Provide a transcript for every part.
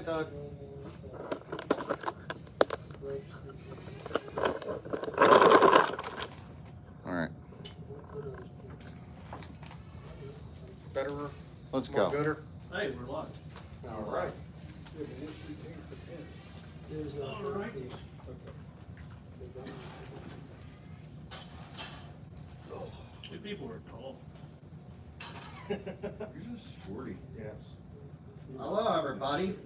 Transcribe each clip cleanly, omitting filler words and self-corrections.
Todd. All right. Better. Let's More go. gooder. Hey, we're live. All right. All right. Two people are tall. You're just shorty. Yeah. Hello, everybody.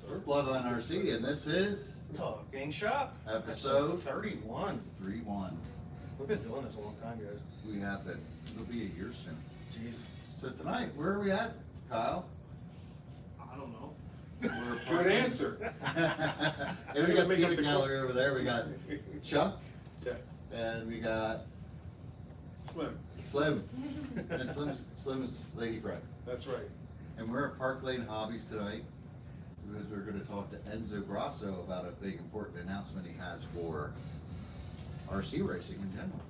We're Bloodline RC, and this is Talking Shop. episode 31. 3-1. We've been doing this a long time, guys. We have been. It'll be a year soon. Jeez. So tonight, where are we at, Kyle? I don't know. We're Good parking. answer. And we got the peanut gallery over there. We got Chuck, Yeah. and we got Slim. Slim. And Slim's lady friend. That's right. And we're at Park Lane Hobbies tonight because we're going to talk to Enzo Grosso about a big important announcement he has for RC racing in general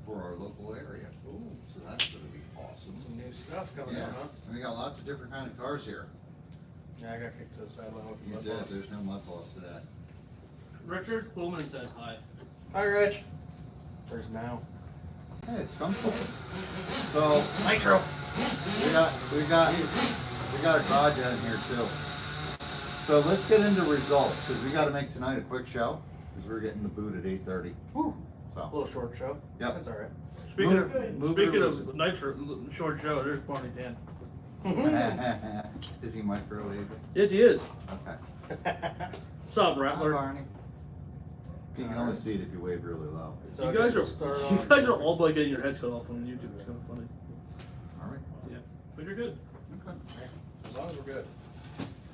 for our local area. Ooh. So that's going to be awesome. Some new stuff coming Yeah, on, huh? and we got lots of different kind of cars here. Yeah, I got kicked to the sideline with the You mud did. balls. There's no mud balls today. Richard Pullman says hi. Hi, Rich. There's now. Hey, it's skunk balls. So Nitro. we got a garage down here too. So let's get into results because we got to make tonight a quick show because we're getting the boot at 8:30. Woo. A So little short show. Yep. That's all right. Speaking Move it or lose of Nitro short show, there's Barney Dan. is he microwave? Yes, he is. Okay. What's up, Hi, Rattler? Barney. You can only see it if you wave really low. So You I guys guess we'll start are off- all about getting your heads cut off on YouTube. It's kind of funny. All right. Yeah, but you're good. Okay. As long as we're good.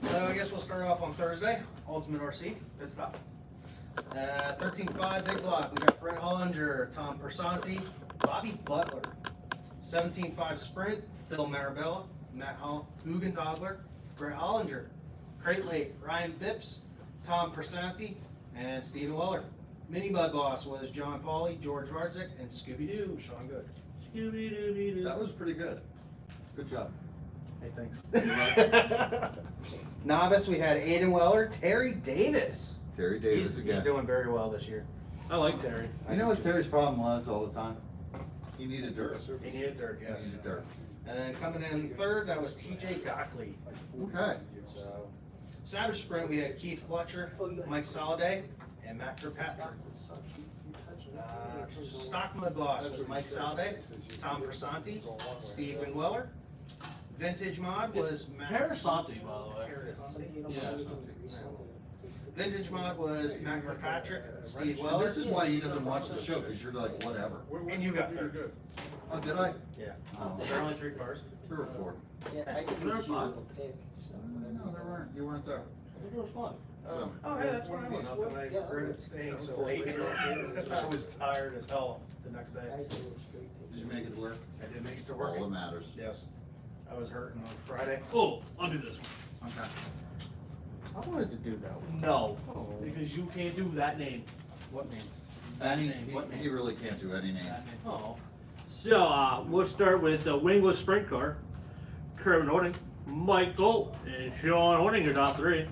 So I guess we'll start off on Thursday. Ultimate RC, good stuff. 13.5 big block. We got Brett Hollinger, Tom Persanti, Bobby Butler. 17.5 sprint, Phil Marabella, Matt Hugentogler, Brett Hollinger. Crate late, Ryan Bips, Tom Persanti, and Stephen Weller. Mini Mud Boss was John Pauly, George Varzik, and Scooby Doo, Sean Good. Scooby Dooby Doo. That was pretty good. Good job. Hey, thanks. Novice, we had Aiden Weller, Terry Davis. Terry Davis He's again. doing very well this year. I like Terry. You know what Terry's problem was all the time? He needed dirt. He needed dirt, yes. He needed dirt. And then coming in third, that was TJ Gockley. Okay. So, Savage Sprint, we had Keith Fletcher, Mike Soliday, and Matt Kirkpatrick. Stock Mud Boss was Mike Soliday, Tom Persanti, Stephen Weller. Vintage Mod was Matt. Parasanti, by the way. Parasanti. Yeah. Vintage Mod was Matt Kirkpatrick, Steve And Weller. this is why he doesn't watch the show, because you're like, whatever. And you got You're third. good. Oh, did I? Yeah. Oh, Was there only 3 cars? 3 or 4. Yeah, I think There's you five. will pick. No, there weren't. You weren't there. I think it was fun. So, Oh, hey, that's when I went up and I regretted staying so late. I was tired as hell the next day. Guys go straight pick. did you make it work? I did make it to That's work. all that matters. Yes. I was hurting on Friday. Oh, I'll do this one. Okay. I wanted to do that one. No, because you can't do that name. What name? And What he name? really can't do any name. That name. Oh. So, we'll start with the wingless sprint car. Kevin Horning, Michael, and Sean Horning are top 3.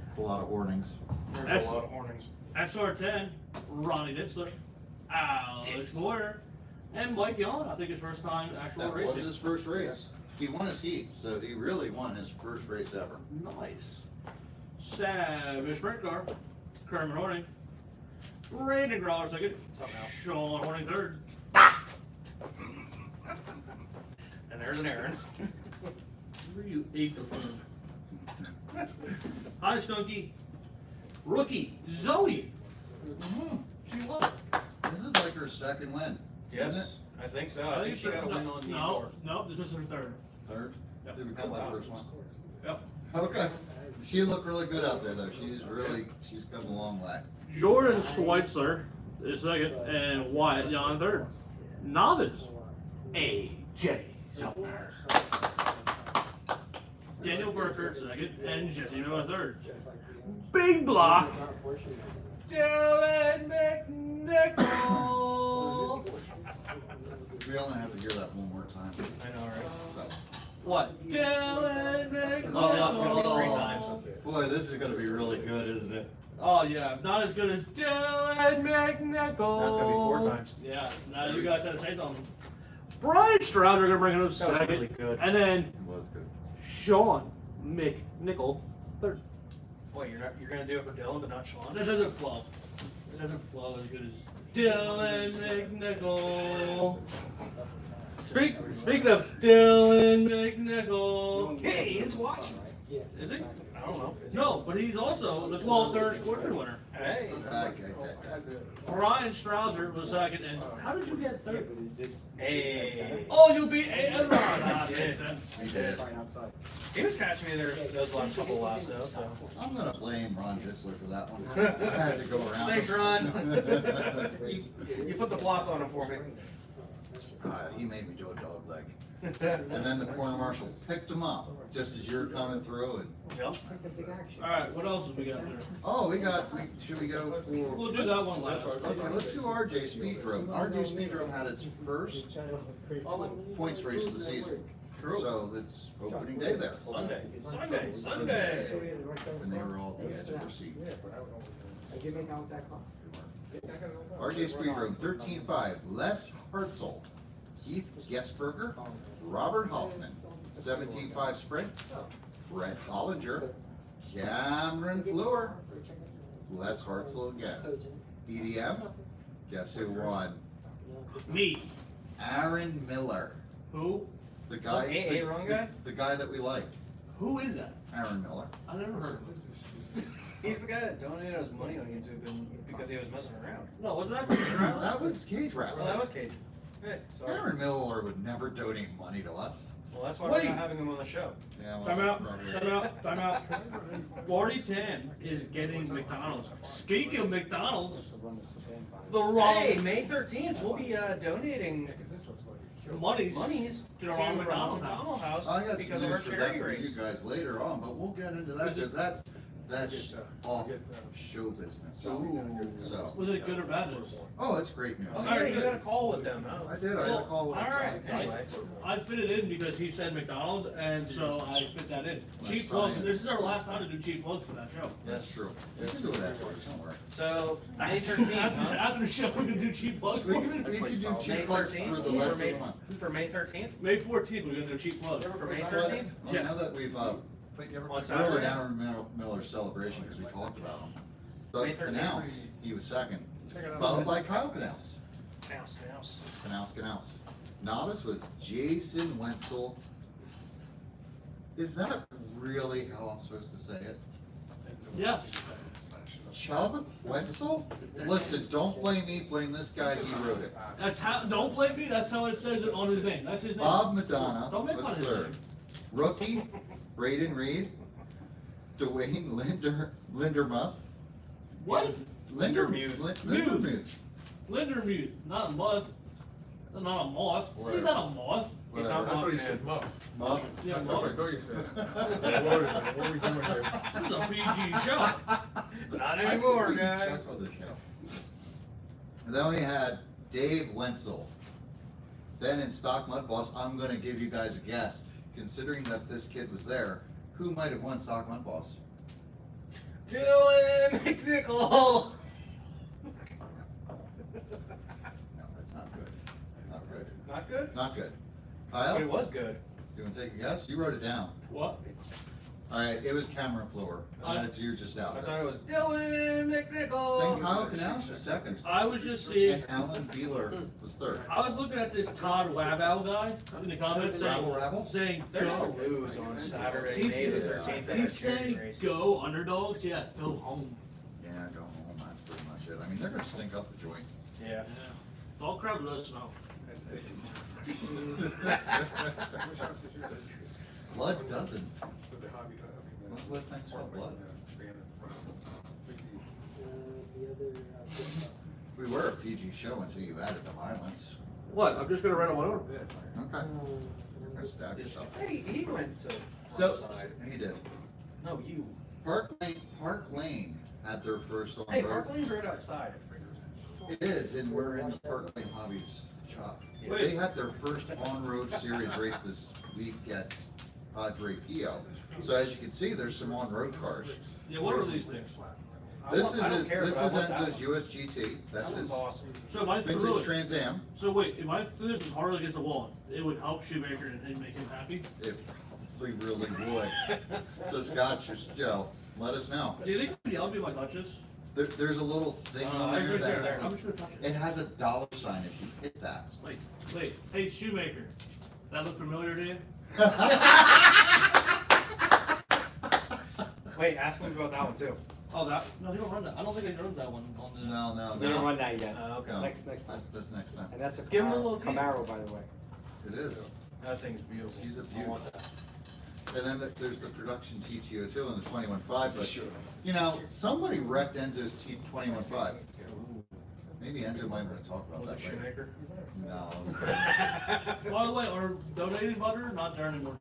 It's a lot of warnings. There's That's- a lot of warnings. SR10, Ronnie Ditzler, Alex Moyer, and Mike Young. I think his first time actual That was racing. his first race. He won his heat, so he really won his first race ever. Nice. Savage sprint car, Kermit Horning, Brandon Growler second, Somehow. Sean Horning third. And there's an Aaron. You ate the food. Hi, Skunky. Rookie, Zoe. She won. This is like her second win. isn't Yes, I think so. I think she got a win on the No, this is her third. it? Third? Yep. Did we count the first one? Yep. Okay. She looked really good out there, though. She's come a long way. Jordan Schweitzer is second, and Wyatt Young third. Novice, AJ Zellner. Daniel Burkhardt second, and Jesse Miller third. Big block, Dylan McNichol. We only have to hear that one more time. I know, right? So, What? Dylan Oh, McNichol. Three times. Boy, this is gonna be really good, isn't it? Oh yeah, not as good as Dylan McNichol. That's gonna be 4 times. Yeah, now you guys had to say something. Brian Strouder gonna bring it up That was second, really good. and then It was good. Sean McNichol third. Wait, you're gonna do it for Dylan, but not Sean? That doesn't flow. It doesn't flow as good as Dylan McNichol. Speaking of Dylan McNichol, Hey, he's watching. is he? I don't know. No, but he's also the 12-third sportsman winner. Hey. Okay. Brian Strouser was second, and how did you get third? Hey. Oh, you beat Aaron. That makes sense. He did. He was catching me there those last couple of laps, though. So. I'm gonna blame Ron Disler for that one. I had to go around. Thanks, Ron. you put the block on him for me. He made me do a dog leg. And then the corner marshal picked him up just as you're coming through. And Yep. All right, what else have we got there? oh, should we go for? We'll do that one last. Okay, let's do RJ Speedrome. RJ Speedrome had its first points race of the season. True. So it's opening day there. Sunday. And they were all at the edge of their seat. RJ Speedrome 13.5, Les Hartzell, Keith Guessberger, Robert Hoffman, 17.5 sprint, Brett Hollinger, Cameron Fleur, Les Hartzell again. EDM, guess who won? Me. Aaron Miller. Who? The Some guy, AA wrong guy? the guy that we like, Who is that? Aaron Miller. I never heard of him. He's the guy that donated his money on YouTube because he was messing around. No, wasn't that? That was Cage Well, Rattle. that was Cage. Hey, sorry. Aaron Miller would never donate money to us. Well, that's why Wait. we're not having him on the show. Yeah, well, Time that's out, probably time it. out, time out. 4010 is getting McDonald's. Speaking of McDonald's, the wrong Hey, May 13th, we'll be donating monies To the wrong McDonald's McDonald's house I got because some of our news for that charity for you race. guys later on, but we'll get into that Is it- because that's off show business. So, was it good or bad news? oh, it's great news. Oh, yeah, you got a call with them, huh? I did. I had a call with All right. John. Anyway, I fit it in because he said McDonald's, and so I fit that in. Cheap plug. This is our last time to do cheap plugs for that show. That's true. It's do that for you, don't worry. so May 13th, After, huh? after the show, we can do cheap plugs. We can do May cheap plugs for 13th the rest of the month. for May 13th. May 14th, we're gonna do cheap plugs. For May 13th. Well, Yeah. now that we've On ruined Saturday. Aaron Miller's celebration because we talked about him. Doug May 13th. Canals, he was second, followed by Kyle Canals. Canals. Novice was Jason Wenzel. Is that really how I'm supposed to say it? Yes. Chubb Wenzel? Listen, don't blame me, blame this guy, he wrote it. That's how. Don't blame me. That's how it says it on his name. That's his name. Bob Madonna Don't make was fun of his third. name. Rookie, Braden Reed, Dwayne Lindermuth. What? Lindermuth. Lindermuth. Lindermuth, not a moth. Not a moth. He's not a moth. He's I not thought you Mothman. said muff. Muff. Yeah, That's what I moth. thought you said. What are we doing here? This is a PG show. Not anymore, I think we guys. checked on the show. And then we had Dave Wenzel. Then in Stock Mud Boss, I'm gonna give you guys a guess. Considering that this kid was there, who might have won Stock Mud Boss? Dylan McNichol. No, that's not good. Not good. Not good? Not good. But Kyle, it was good. you wanna take a guess? You wrote it down. What? Alright, it was Cameron Fleur. You're just out I of thought it. it was Dylan McNichol. Then Kyle Canals was second. I was just seeing. And Alan Beeler was third. I was looking at this Todd Wabow guy in the comments Rabble Rabble? saying They're gonna go. lose on Saturday, He's- May the 13th. at He's a charity saying race. go underdogs. Yeah, go home. Yeah, go home, that's pretty much it. I mean, they're gonna stink up the joint. Yeah. All crowd let us know. Blood doesn't. When's the last time you saw blood? We were a PG show until you added the violence. What? I'm just gonna write on my own. Okay. You're gonna stab yourself. Hey, he went to So, side. he did. No, you. Park Lane had their first on Hey, road. Park Lane's right outside. It is, and we're in the Park Lane Hobbies shop. Wait. They had their first on-road series race this week at Padre Pio. So as you can see, there's some on-road cars. Yeah, what are these things? This is I don't care, this but I is want that Enzo's USGT. That's That his one's awesome. So if I threw vintage it, Trans Am. so wait, if I threw this as hard against the wall, it would help Shoemaker and make him happy? It probably really would. So Scott, just, let us know. Do you think it'd help me if I touch this? There's a little thing on It's there right there. that I'm has just gonna touch it it. has a dollar sign if you hit that. Wait, hey Shoemaker, that look familiar to you? Wait, ask him about that one too. Oh, that? No, he don't run that. I don't think he runs that one on the. No, We don't run that yet. Okay. No. Next time. That's next time. And that's a Give him a little tea. Camaro, by the way. It is. That thing's beautiful. She's a I beauty. want that. And then there's the production TTO2 and the 21.5, but, you know, somebody wrecked Enzo's T21.5. Maybe Enzo might want to talk about Was it that later. Shoemaker? No. By the way, our donating button not there anymore.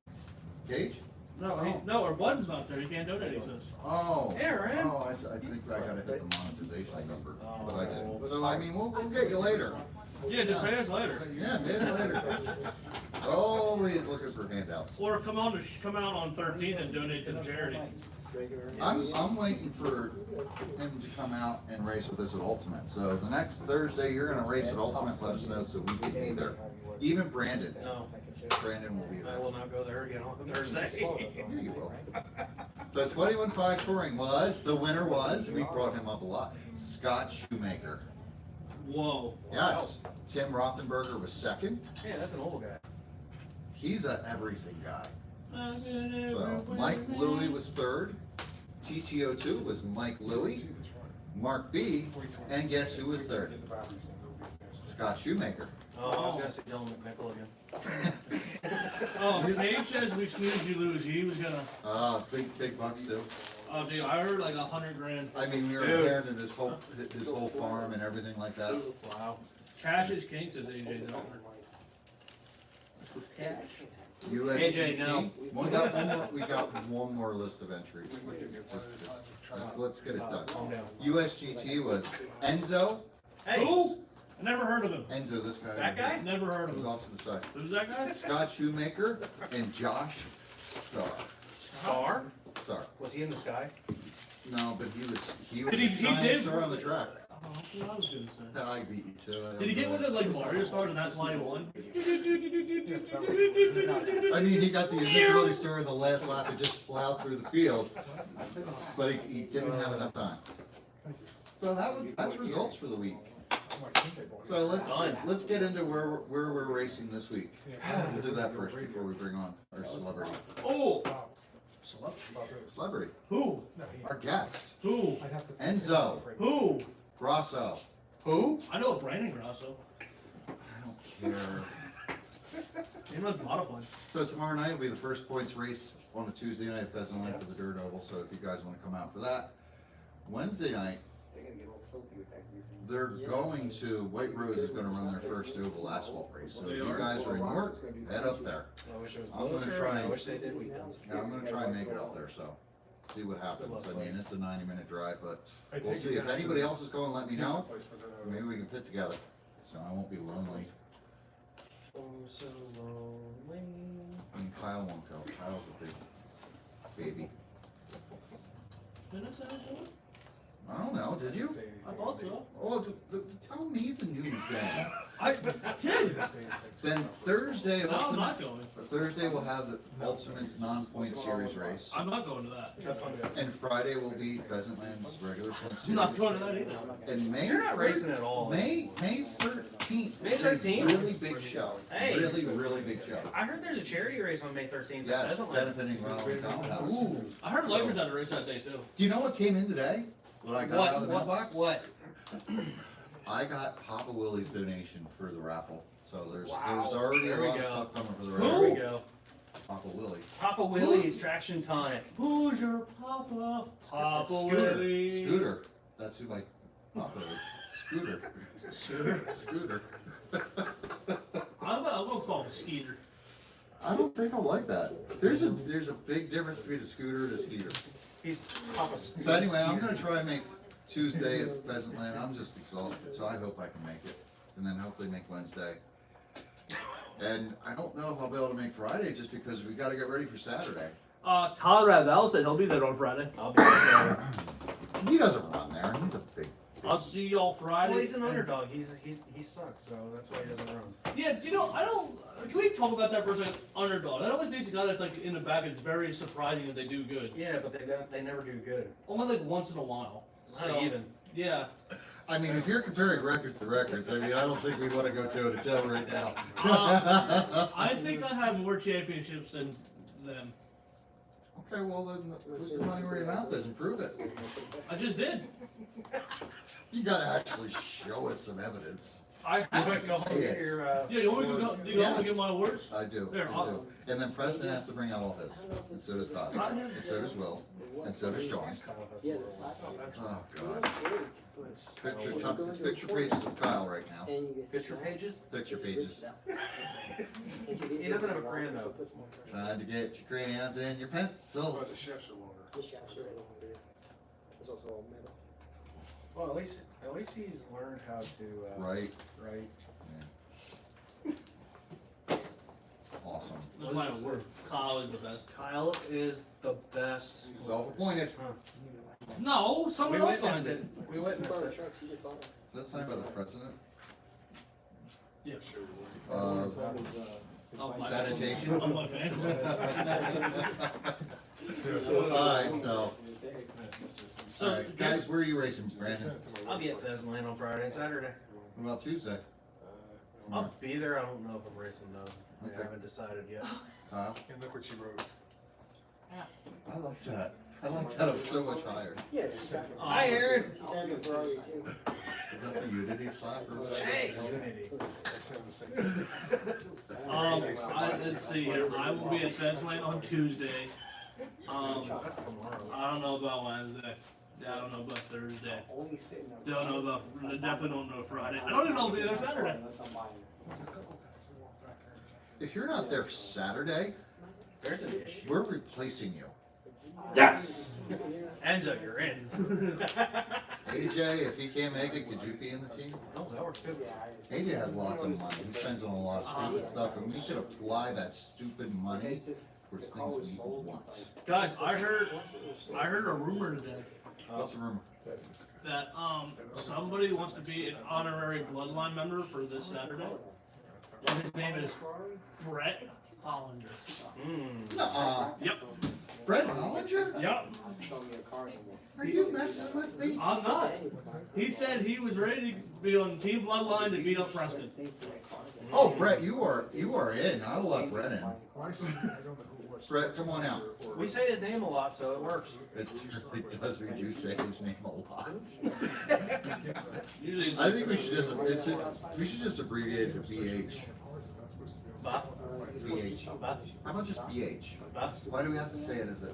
Gage? No, no, our button's not there. You can't donate. He says. Oh. Aaron. Oh, I think I gotta hit the monetization number, but I Oh. didn't. So, I mean, we'll get you later. Yeah, just pay us later. Yeah, pay us later. Always looking for handouts. Or come out on 13th and donate to the charity. I'm waiting for him to come out and race with us at Ultimate. So the next Thursday, you're gonna race at Ultimate, let us know so we can be there. Even Brandon. No, Brandon will be I there. will not go there again on Thursday. Yeah, you will. So 21.5 Touring the winner was, we brought him up a lot, Scott Shoemaker. Whoa. Yes, Tim Rothenberger was second. Yeah, that's an old guy. He's a everything guy. So Mike Louie was third. TTO2 was Mike Louie, Mark B, and guess who was third? Scott Shoemaker. Oh, I was gonna say Dylan McNichol again. Oh, his name says we snooze, you lose. He was gonna. Big bucks too. Oh, dude, I heard like $100,000. I mean, we were Dude. inheriting his whole farm and everything like that. Wow. Cash is king, says AJ. The owner. This was cash. USGT. AJ, no. We got one more list of entries. Just let's get it done. Calm down. USGT was Enzo. Hey. Who? I never heard of him. Enzo, this guy. That guy? Never heard of Who's him. off to the side. Who's that guy? Scott Shoemaker and Josh Starr. Star? Starr. Was he in the sky? No, but he was Did he- a he giant did- star on the track. Oh, that's what I was gonna say. I beat you to it. Did he get one of like Mario stars and that's why he won? I mean, he got the invisibility star in the last lap and just plowed through the field, but he didn't have enough time. So that's results for the week. So let's get into where we're racing this week. We'll do that first before we bring on our celebrity. Oh, Celebrity, who? our guest, Who? Enzo Who? Grosso. Who? I know a Brandon Grosso. I don't care. He runs modified. So tomorrow night will be the first points race on a Tuesday night at Pheasant Lane for the Dirt Oval, so if you guys want to come out for that. Wednesday night, they're going to, White Rose is gonna run their first oval asphalt race, so if you guys are in York, head up there. I wish it was I'm gonna closer. try I and- wish they did weekends. Yeah, I'm gonna try and make it up there, so, see what happens. I mean, it's a 90-minute drive, but we'll see. If anybody else is going, let me know. Maybe we can fit together, so I won't be lonely. Oh, so lonely. And Kyle won't go. Kyle's a big baby. Didn't I say that? I don't know, did you? I thought so. Oh, tell me the news then. I did. Then Thursday, No, I'm not going. Thursday we'll have the Ultimates non-point series race. I'm not going to that. Have fun, guys. And Friday will be Pheasant Land's regular point I'm not series. going to that either. And May You're not thir- racing at all. May 13th. May is a 13th? Really big show. Hey. Really big show. I heard there's a charity race on May 13th. Yes, Pheasant Land. benefiting Ronald McDonald House. Ooh, I heard Lakers had a race that day too. Do you know what came in today? What I got out of the mailbox? What? I got Papa Willie's donation for the raffle. So there's Wow. already a There we lot of go. stuff coming for the Who? raffle. There we go. Papa Willie. Papa Willie's Traction Tonic. Who's your papa? Papa Scooter. Willie. Scooter. That's who my papa is. Scooter. Scooter. I'm gonna call him Skeeter. I don't think I like that. There's a big difference between a scooter and a skeeter. He's Papa Scooter. So anyway, I'm gonna try and make Tuesday at Pheasant Land. I'm just exhausted, so I hope I can make it. And then hopefully make Wednesday. And I don't know if I'll be able to make Friday just because we gotta get ready for Saturday. Todd Ravel said he'll be there on Friday. I'll be there. He doesn't run there. He's a big. I'll see y'all Friday. Well, he's an underdog. He sucks, so that's why he doesn't run. Yeah, do you know, I don't, can we talk about that for a second? Underdog. That always means a guy that's like in the back, it's very surprising that they do good. Yeah, but they never do good. Only like once in a while. Not even. Yeah. I mean, if you're comparing records to records, I mean, I don't think we want to go toe to toe right now. I think I have more championships than them. Okay, well then, put your money where your mouth is and prove it. I just did. You gotta actually show us some evidence. I You have want to go home and get your, Yeah, you want me to go, do you want me to get my awards? I do, There, I do. And then President has to bring out all his, and so does Todd, and so does Will, and so does Sean. Oh, God. It's picture pages of Kyle right now. picture pages? Picture pages. He doesn't have a crayon though. Trying to get your crayons and your But the pencils. chefs are longer. The shafts are right along there. It's also all metal. Well, at least he's learned how to, Right, write. awesome. That's my award. Kyle is the best. Kyle is the best. Self-appointed. Huh. No, We someone else witnessed signed it. it. We witnessed Fire it. trucks, you just bought them. Is that signed by the President? Yeah. Oh, my Sanitation? I'm a fan. Alright, so, So, alright, guys, where are you racing, Brandon? I'll be at Pheasant on Friday and Saturday. What about Tuesday? I'll be there. I don't know if I'm racing though. Okay. I haven't decided yet. Kyle? And look what you wrote. I like that. I like that, I'm so much higher. Yeah, exactly. Hi, Aaron. He's having a Ferrari too. Is that the Unity slap or what? Hey, Unity. I sound the same. Let's see here. I will be at Fenceland on Tuesday. That's tomorrow. I don't know about Wednesday. Yeah, I don't know about Thursday. Only sitting there. Don't know about, definitely don't know Friday. I don't even know if I'll be there Saturday. Unless I'm buying it. If you're not there Saturday, There's an issue. we're replacing you. Yes! Enzo, you're in. AJ, if he can't make it, could you be in the team? Oh, that works good. AJ has lots of money, he spends on a lot of stupid stuff, and we could apply that stupid money towards things we want. Guys, I heard a rumor today What's the rumor? that somebody wants to be an honorary bloodline member for this Saturday. And his name is Brett Hollander. Nuh-uh. Yep. Brett Hollinger? Yep. Are you messing with me? I'm not. He said he was ready to be on Team Bloodline to beat up Preston. Oh, Brett, you are in, I'll let Brett in. I don't know who it was. Brett, come on out. We say his name a lot, so it works. It really does, we do say his name a lot. Usually it's I think we should we should just abbreviate it to BH. Bah, BH. bah, How about just BH? bah. Why do we have to say it as a?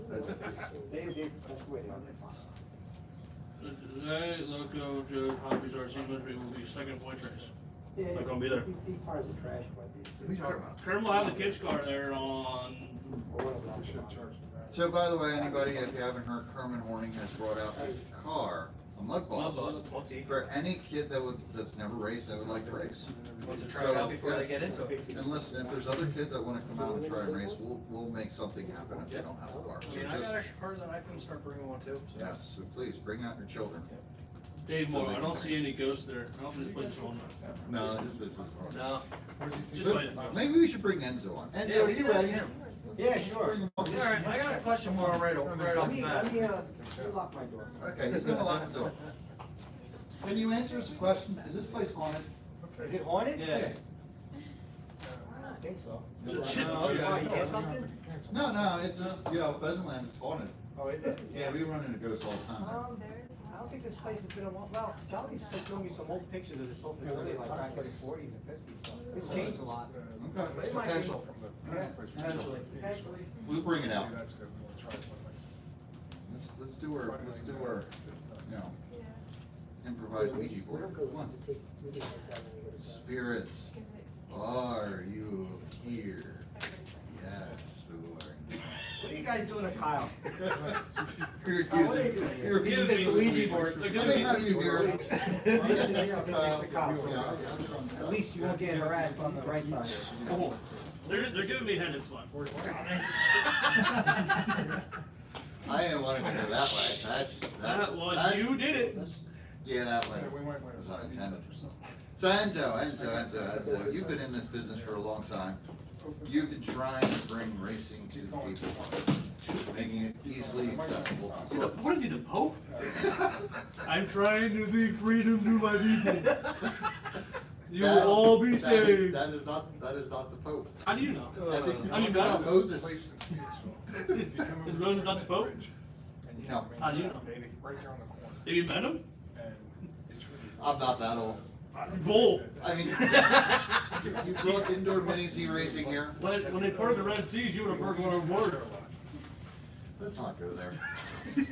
Today, Loco, Joe, Hobbies, RC Country will be second point race. Yeah, Not gonna be there. These cars are trash, but What are you talking about? Kern will have the kids car there on. We should charge them back. So by the way, anybody, if you haven't heard, Kerman Horning has brought out a car, a mud Bus, bus, what's he? for any kid that's never raced that would like to race. Wants to try it out before they get into it. And listen, if there's other kids that wanna come out and try and race, we'll make something happen if they don't have a car. I So mean, I got just, extra cars that I can start bringing one too. So. yes, so please, bring out your children. Dave Moore, I don't see any ghosts there. I don't just put this on. No, this is. No. Just wait. Maybe we should bring Enzo on. Yeah, Enzo, are we you can ask ready? him. Yeah, sure. Bring him on. All right, I got a question for him right off the bat. Let me lock my door. Okay, he's gonna lock the door. Can you answer us a question? Is this place haunted? Is it haunted? Yeah. I don't think so. Shit. Why, you get something? No, it's just, Pheasant Land is haunted. Oh, is it? Yeah, we run into ghosts all the time. I don't think this place has been a while. Well, Charlie showed me some old pictures of this whole facility like back in the forties and fifties, so it's changed a lot. Okay. It might be. Potential. Potentially. We'll bring it out. See, that's good. We wanna try it one night. Let's do our, It's nuts. you know, improvised Ouija board. Come on. Spirits, are you here? Yes, Lord. What do you guys doing to Kyle? You're They're giving me Luigi board. They're Let me giving have me. you here. At least you won't get harassed on the right side. Oh, they're giving me head and spun. I didn't want to go that way, that's. Well, you did it. Yeah, that way was unintended. So Enzo, you've been in this business for a long time. You've been trying to bring racing to people, making it easily accessible. What is he, the Pope? I'm trying to bring freedom to my people. You will all be saved. That is not the Pope. How do you know? I think you're How do you talking about know? Moses. Is Moses not the Pope? No. How do you know? Right there on the corner. Have you met him? And it's really. I'm not that old. Bull. I mean, you brought indoor mini Z racing here. When they parted the Red Seas, you were the first one on board. Let's not go there.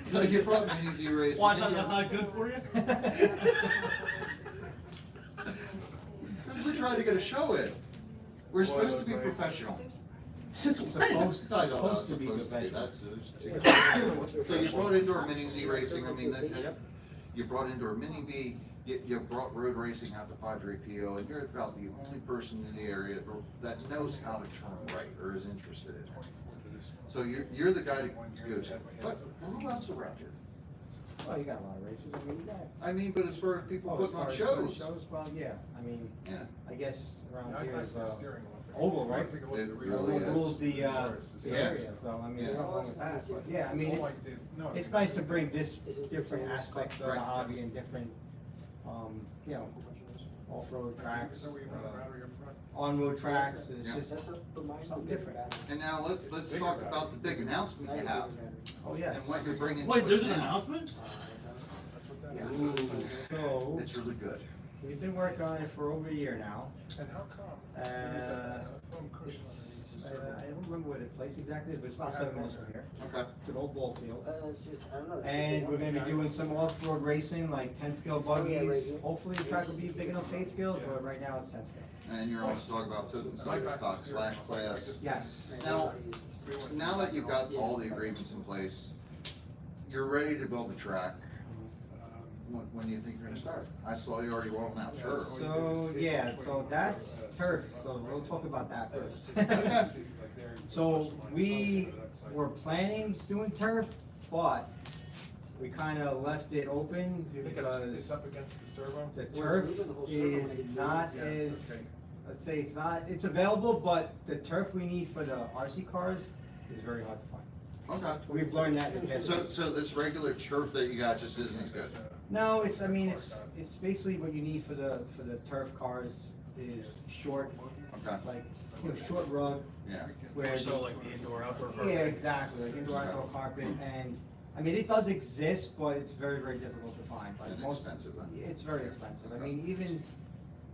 So you brought mini Z racing. Why is that not good for you? We're trying to get a show in. We're supposed to be professional. Since when? I don't know, it's supposed to be, so you brought indoor mini Z racing, I mean, you brought indoor mini V, you brought road racing out to Padre Pio, and you're about the only person in the area that knows how to turn right or is interested in it. So you're the guy to go to, but who else around here? Oh, you got a lot of races, I mean, you got. I mean, but as far as people Oh, putting on as far as shows. well, yeah, I mean, Yeah, I guess around I'd here like is, the steering wheel. oval, right? Take a look at the It real- really Oval is. rules the It's the area, same. so, I mean, Yeah. there's nothing wrong with that, but, yeah, I mean, All I it's, did- no, it's nice to bring this different Right. aspects of the hobby and different, you know, off-road tracks, So we run a battery up front. on-road tracks, it's Yeah. just something different. and now let's talk about the big announcement you have, Oh, yes. and what you're bringing to Wait, us there's an now. announcement? That's what that Yes. is. So, It's really good. we've been working on it for over a year now. And how come? Uh, There's a foam cushion underneath the servo. I don't remember where the place exactly is, but it's about 7 minutes from here. Okay. It's an old ball field. It's just, I don't know. And we're gonna be doing some off-road racing, like 10-scale buggies. Hopefully the track will be big enough for 8 scales, but right now it's 10 scale. And you're also talking about putting some stock slash class. Yes. Now that you've got all the agreements in place, you're ready to build the track. When do you think you're gonna start? I saw you already rolling out turf. So, yeah, so that's turf, so we'll talk about that first. So we were planning doing turf, but we kinda left it open Do you think because it's up against the servo? the turf is not as, Okay. let's say it's not, it's available, but the turf we need for the RC cars is very hard to find. Okay. We've learned that in the past. So this regular turf that you got just isn't as good? No, it's, I mean, it's basically what you need for the turf cars is short, Okay. like, you know, short rug, Yeah. where. So like the indoor outdoor carpet. Yeah, exactly, like indoor outdoor carpet, and, I mean, it does exist, but it's very, very difficult to find. Like And most- expensive, huh? It's very expensive, I mean, even,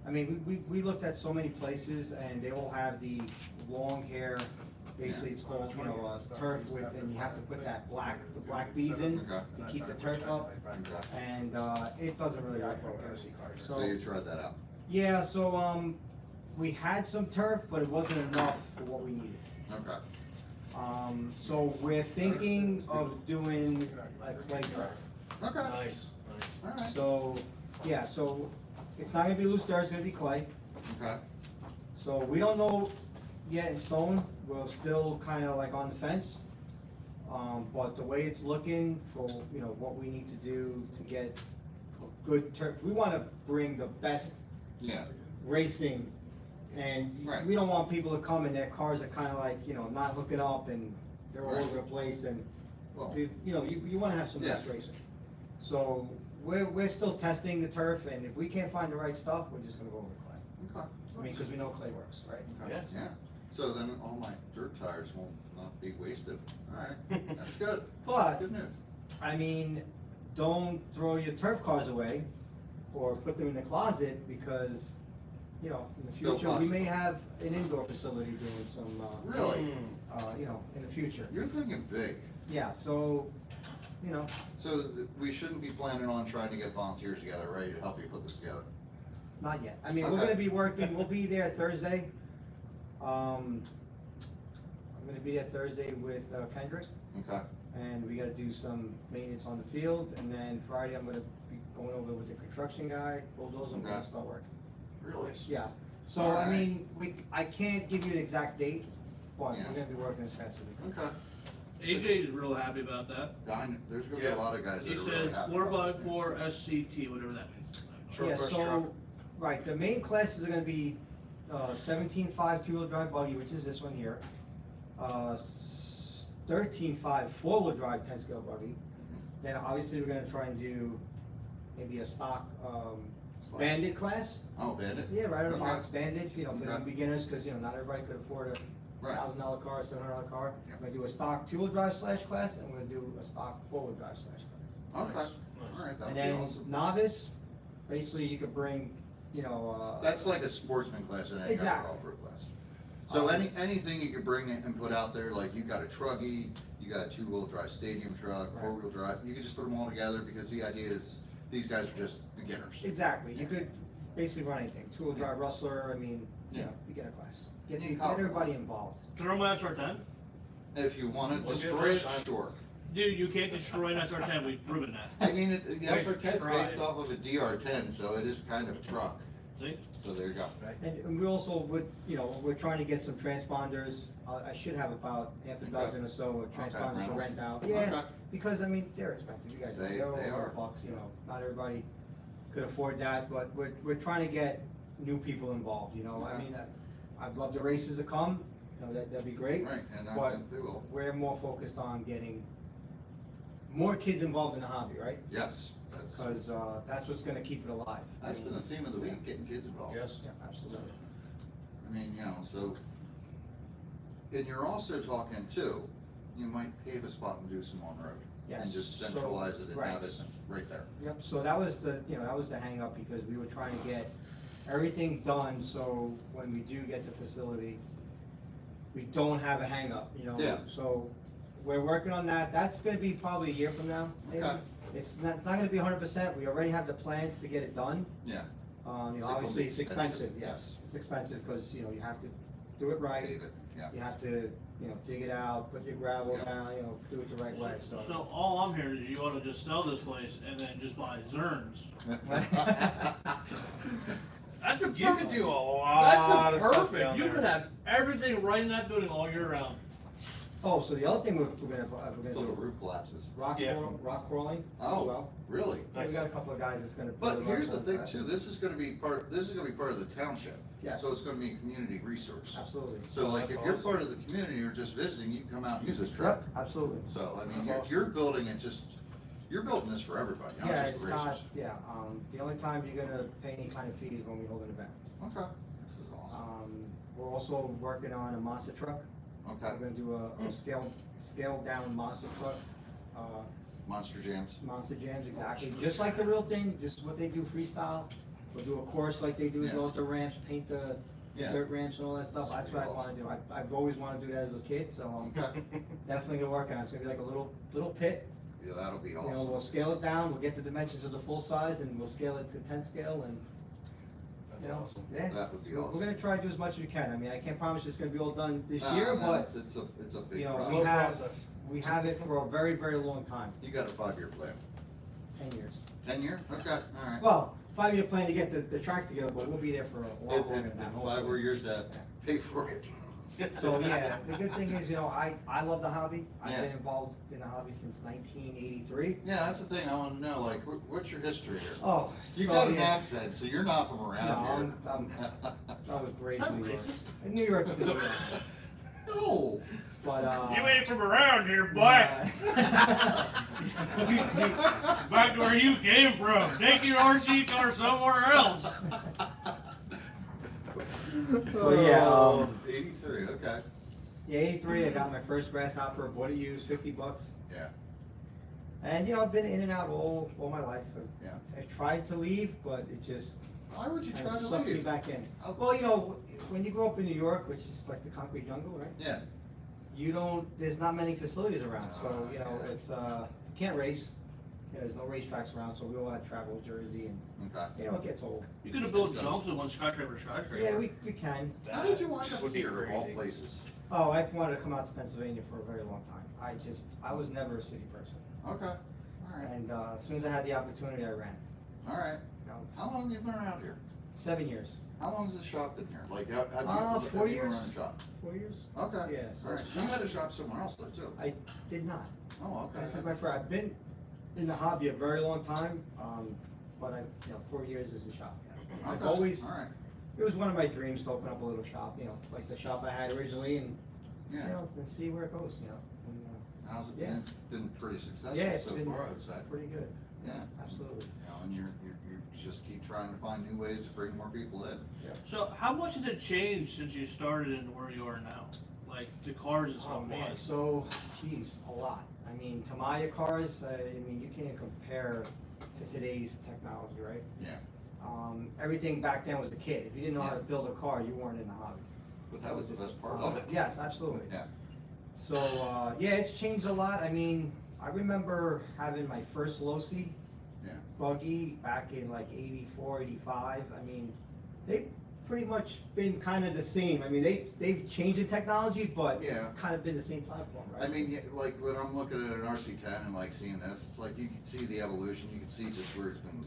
I mean, we looked at so many places, and they all have the long hair, basically it's called, you know, turf with, and you have to put the black beads in Okay. to keep the turf up, Okay. and, it doesn't really work for RC cars, So you tried that out? yeah, so, we had some turf, but it wasn't enough for what we needed. Okay. So we're thinking of doing a clay track. Okay. Nice, nice. Alright. So, yeah, so it's not gonna be loose dirt, it's gonna be clay. Okay. So we don't know yet in stone, we're still kinda like on the fence. But the way it's looking for, you know, what we need to do to get a good turf, we wanna bring the best Yeah. racing. And Right. we don't want people to come and their cars are kinda like, you know, not hooking up and they're all Right. over the place and, Well, you know, you wanna have some nice Yeah. racing. So we're still testing the turf, and if we can't find the right stuff, we're just gonna go over clay. okay. I mean, cause we know clay works, right? Yes. Yeah. So then all my dirt tires won't not be wasted. Alright. That's good. But, Good news. I mean, don't throw your turf cars away or put them in the closet because, you know, in the Still future, we may possible. have an indoor facility doing some, Really? you know, in the future. You're thinking big. Yeah, so, you know, So we shouldn't be planning on trying to get volunteers together, ready to help you put this together. not yet. I mean, we're Okay. gonna be working, we'll be there Thursday. I'm gonna be there Thursday with Kendrick, Okay, and we gotta do some maintenance on the field, and then Friday I'm gonna be going over with the construction guy, bulldozer, and we're gonna Okay. start working. really? Yeah, so All I right. mean, I can't give you an exact date, but Yeah. we're gonna be working as fast as we can. Okay. AJ's real happy about that. There's gonna be a lot of guys that He are really says happy. 4x4 SCT, whatever that means. Short Yeah, bus so, truck. right, the main classes are gonna be, 17.5 two-wheel drive buggy, which is this one here. 13.5 four-wheel drive 10-scale buggy. Then obviously we're gonna try and do maybe a stock, bandit class. Oh, Bandit? Yeah, right out of the Okay. box bandit, you know, for the Okay. beginners, cause you know, not everybody could afford a Right. $1,000 car, $700 car. Yeah. I'm gonna do a stock two-wheel drive slash class, and we're gonna do a stock four-wheel drive slash class. Okay, Nice. all right, that would And be then awesome. novice, basically you could bring, you know, That's like a sportsman class and any kind of Exactly. off-road class. So Um, anything you could bring in and put out there, like you got a truggy, you got a two-wheel drive stadium truck, Right. four-wheel drive, you could just put them all together because the idea is, these guys are just beginners. Exactly, you could basically run anything, two-wheel drive rustler, I mean, you Yeah. know, beginner class. You can Get call it. everybody involved. Can I run my SR10? If you wanna Let's destroy do it, it. sure. Dude, you can't destroy an SR10, we've proven that. I mean, the We've SR10 is tried. based off of a DR10, so it is kind of a truck, See? so there you go. And we also would, you know, we're trying to get some transponders, I should have about half a Okay. dozen or so of transponders to rentals. rent out. Okay. Yeah, because I mean, they're expensive, you guys know, They they're over are. $100, you know, not everybody could afford that, but we're trying to get new people involved, you know, I Okay. mean, I'd love the races to come, you know, that'd be great. Right, and I But think they will. we're more focused on getting more kids involved in the hobby, right? Yes, that's That's what's gonna keep it alive. I been mean, the theme of the week, getting kids involved. Yes. Yeah, absolutely. I mean, you know, so, and you're also talking too, you might pave a spot and do some on-road. And Yes, just so- centralize it and have right. it right there. Yep, so that was the, you know, that was the hang up because we were trying to get everything done, so when we do get the facility, we don't have a hang up, you know? Yeah. So, we're working on that, that's gonna be probably a year from now, maybe. Okay. It's not gonna be 100%, we already have the plans to get it done. Yeah, You It's know, gonna obviously be it's expensive, expensive, yes, yes. it's expensive, cause, you know, you have to do it right. pave it, yeah. You have to, you know, dig it out, put your gravel Yeah. down, you know, do it the right way, so. So all I'm hearing is you ought to just sell this place and then just buy Zerns. That's a You could do a lot of That's the stuff perfect. down You there. could have everything right in that building all year round. Oh, so the other thing we're gonna Until the do, roof collapses. rock Yeah. crawling as Oh. well. Really? We got a couple of guys that's gonna. But build here's the rock thing crawling too, this is gonna be part of the township. Yes. So it's gonna be a community resource. Absolutely. So Oh, like, that's if you're awesome. part of the community or just visiting, you can come out and use this truck. Yep, absolutely. So, I mean, That's you're, awesome. you're building it just, you're building this for everybody, not Yeah, just it's the not, racers. yeah, the only time you're gonna pay any kind of fee is when we hold an event. Okay, this is awesome. We're also working on a monster truck. Okay, We're gonna do a scaled down monster truck, Monster Jams. monster jams, exactly, just like the real thing, just what they do freestyle. We'll do a course like they do, Yeah. go with the ramps, paint the Yeah. dirt ramps and all that stuff, that's what I wanna do. I've always wanted to do that as a kid, so I'm Okay, definitely gonna work on it. It's gonna be like a little pit. yeah, that'll be You know, awesome. we'll scale it down, we'll get the dimensions of the full size, and we'll scale it to 10 scale, and, That's you know, awesome. yeah. That would be We're awesome. gonna try to do as much as we can. I mean, I can't promise it's gonna be all done this Nah, year, no, but it's a big you know, process. we have, process. we have it for a very, very long time, You got a 5-year plan. 10 years. 10-year? Okay, alright. Well, 5-year plan to get the tracks together, but we'll be there for a lot longer And than that. 5 more hopefully. years that pay for it. So, yeah, the good thing is, you know, I love the hobby. I've Yeah. been involved in the hobby since 1983. Yeah, that's the thing I wanna know, like, what's your history here? Oh, You so, got an yeah, accent, so you're not from around No, here. I was raised Not in New York. racist. In New York City, No. but, You ain't from around here, boy. Back to where you came from. Take your RC car somewhere else. So, yeah, 83, okay. Yeah, 83, I got my first grasshopper, bought it used, $50. Yeah, And, you know, I've been in and out all my life. yeah. I tried to leave, but it just Why would you kind try of to sucks me leave? back in. Oh. Well, you know, when you grow up in New York, which is like the concrete jungle, right? Yeah, There's not many facilities around, so, you know, Yeah. it's, you can't race. You know, there's no racetracks around, so we all had to travel Jersey and, okay. you know, it gets old. You could have built jumps in one skyscraper to skyscraper. Yeah, we can. How did you wind up Would be here of all crazy. places? Oh, I've wanted to come out to Pennsylvania for a very long time. I was never a city person. Okay, all right, And, as soon as I had the opportunity, I ran. all right. You know, How long have you been around here? 7 years. How long has the shop been here? Like, have you, 4 have you years. run a shop? 4 years? Okay. Yeah, so- All right, you had a shop somewhere else though, too? I did not. Oh, This is okay. my first. I've been in the hobby a very long time, but 4 years is a shop. Yeah. I've Okay, always, all right, it was one of my dreams to open up a little shop, like the shop I had originally, and, yeah. and see where it goes, And, How's it yeah. been? It's been pretty successful yeah, it's so been far, I would say. pretty good. Yeah. Absolutely. You know, and you just keep trying to find new ways to bring more people in. So how much has it changed since you started and where you are now? Like the cars and Oh stuff. man, wise? so, geez, a lot. I mean, Tamiya cars, you can't compare to today's technology, right? Yeah. Everything back then was a kid. If you didn't know how to build a car, you weren't in the hobby. But that was the best part of it. Yes, absolutely. Yeah. So, yeah, it's changed a lot. I mean, I remember having my first low-seat Yeah. buggy back in like 84, 85. I mean, they've pretty much been kind of the same. I mean, they've changed the technology, but it's Yeah. kind of been the same platform, right? I mean, like when I'm looking at an RC10 and like seeing this, it's like you can see the evolution. You can see just where it's been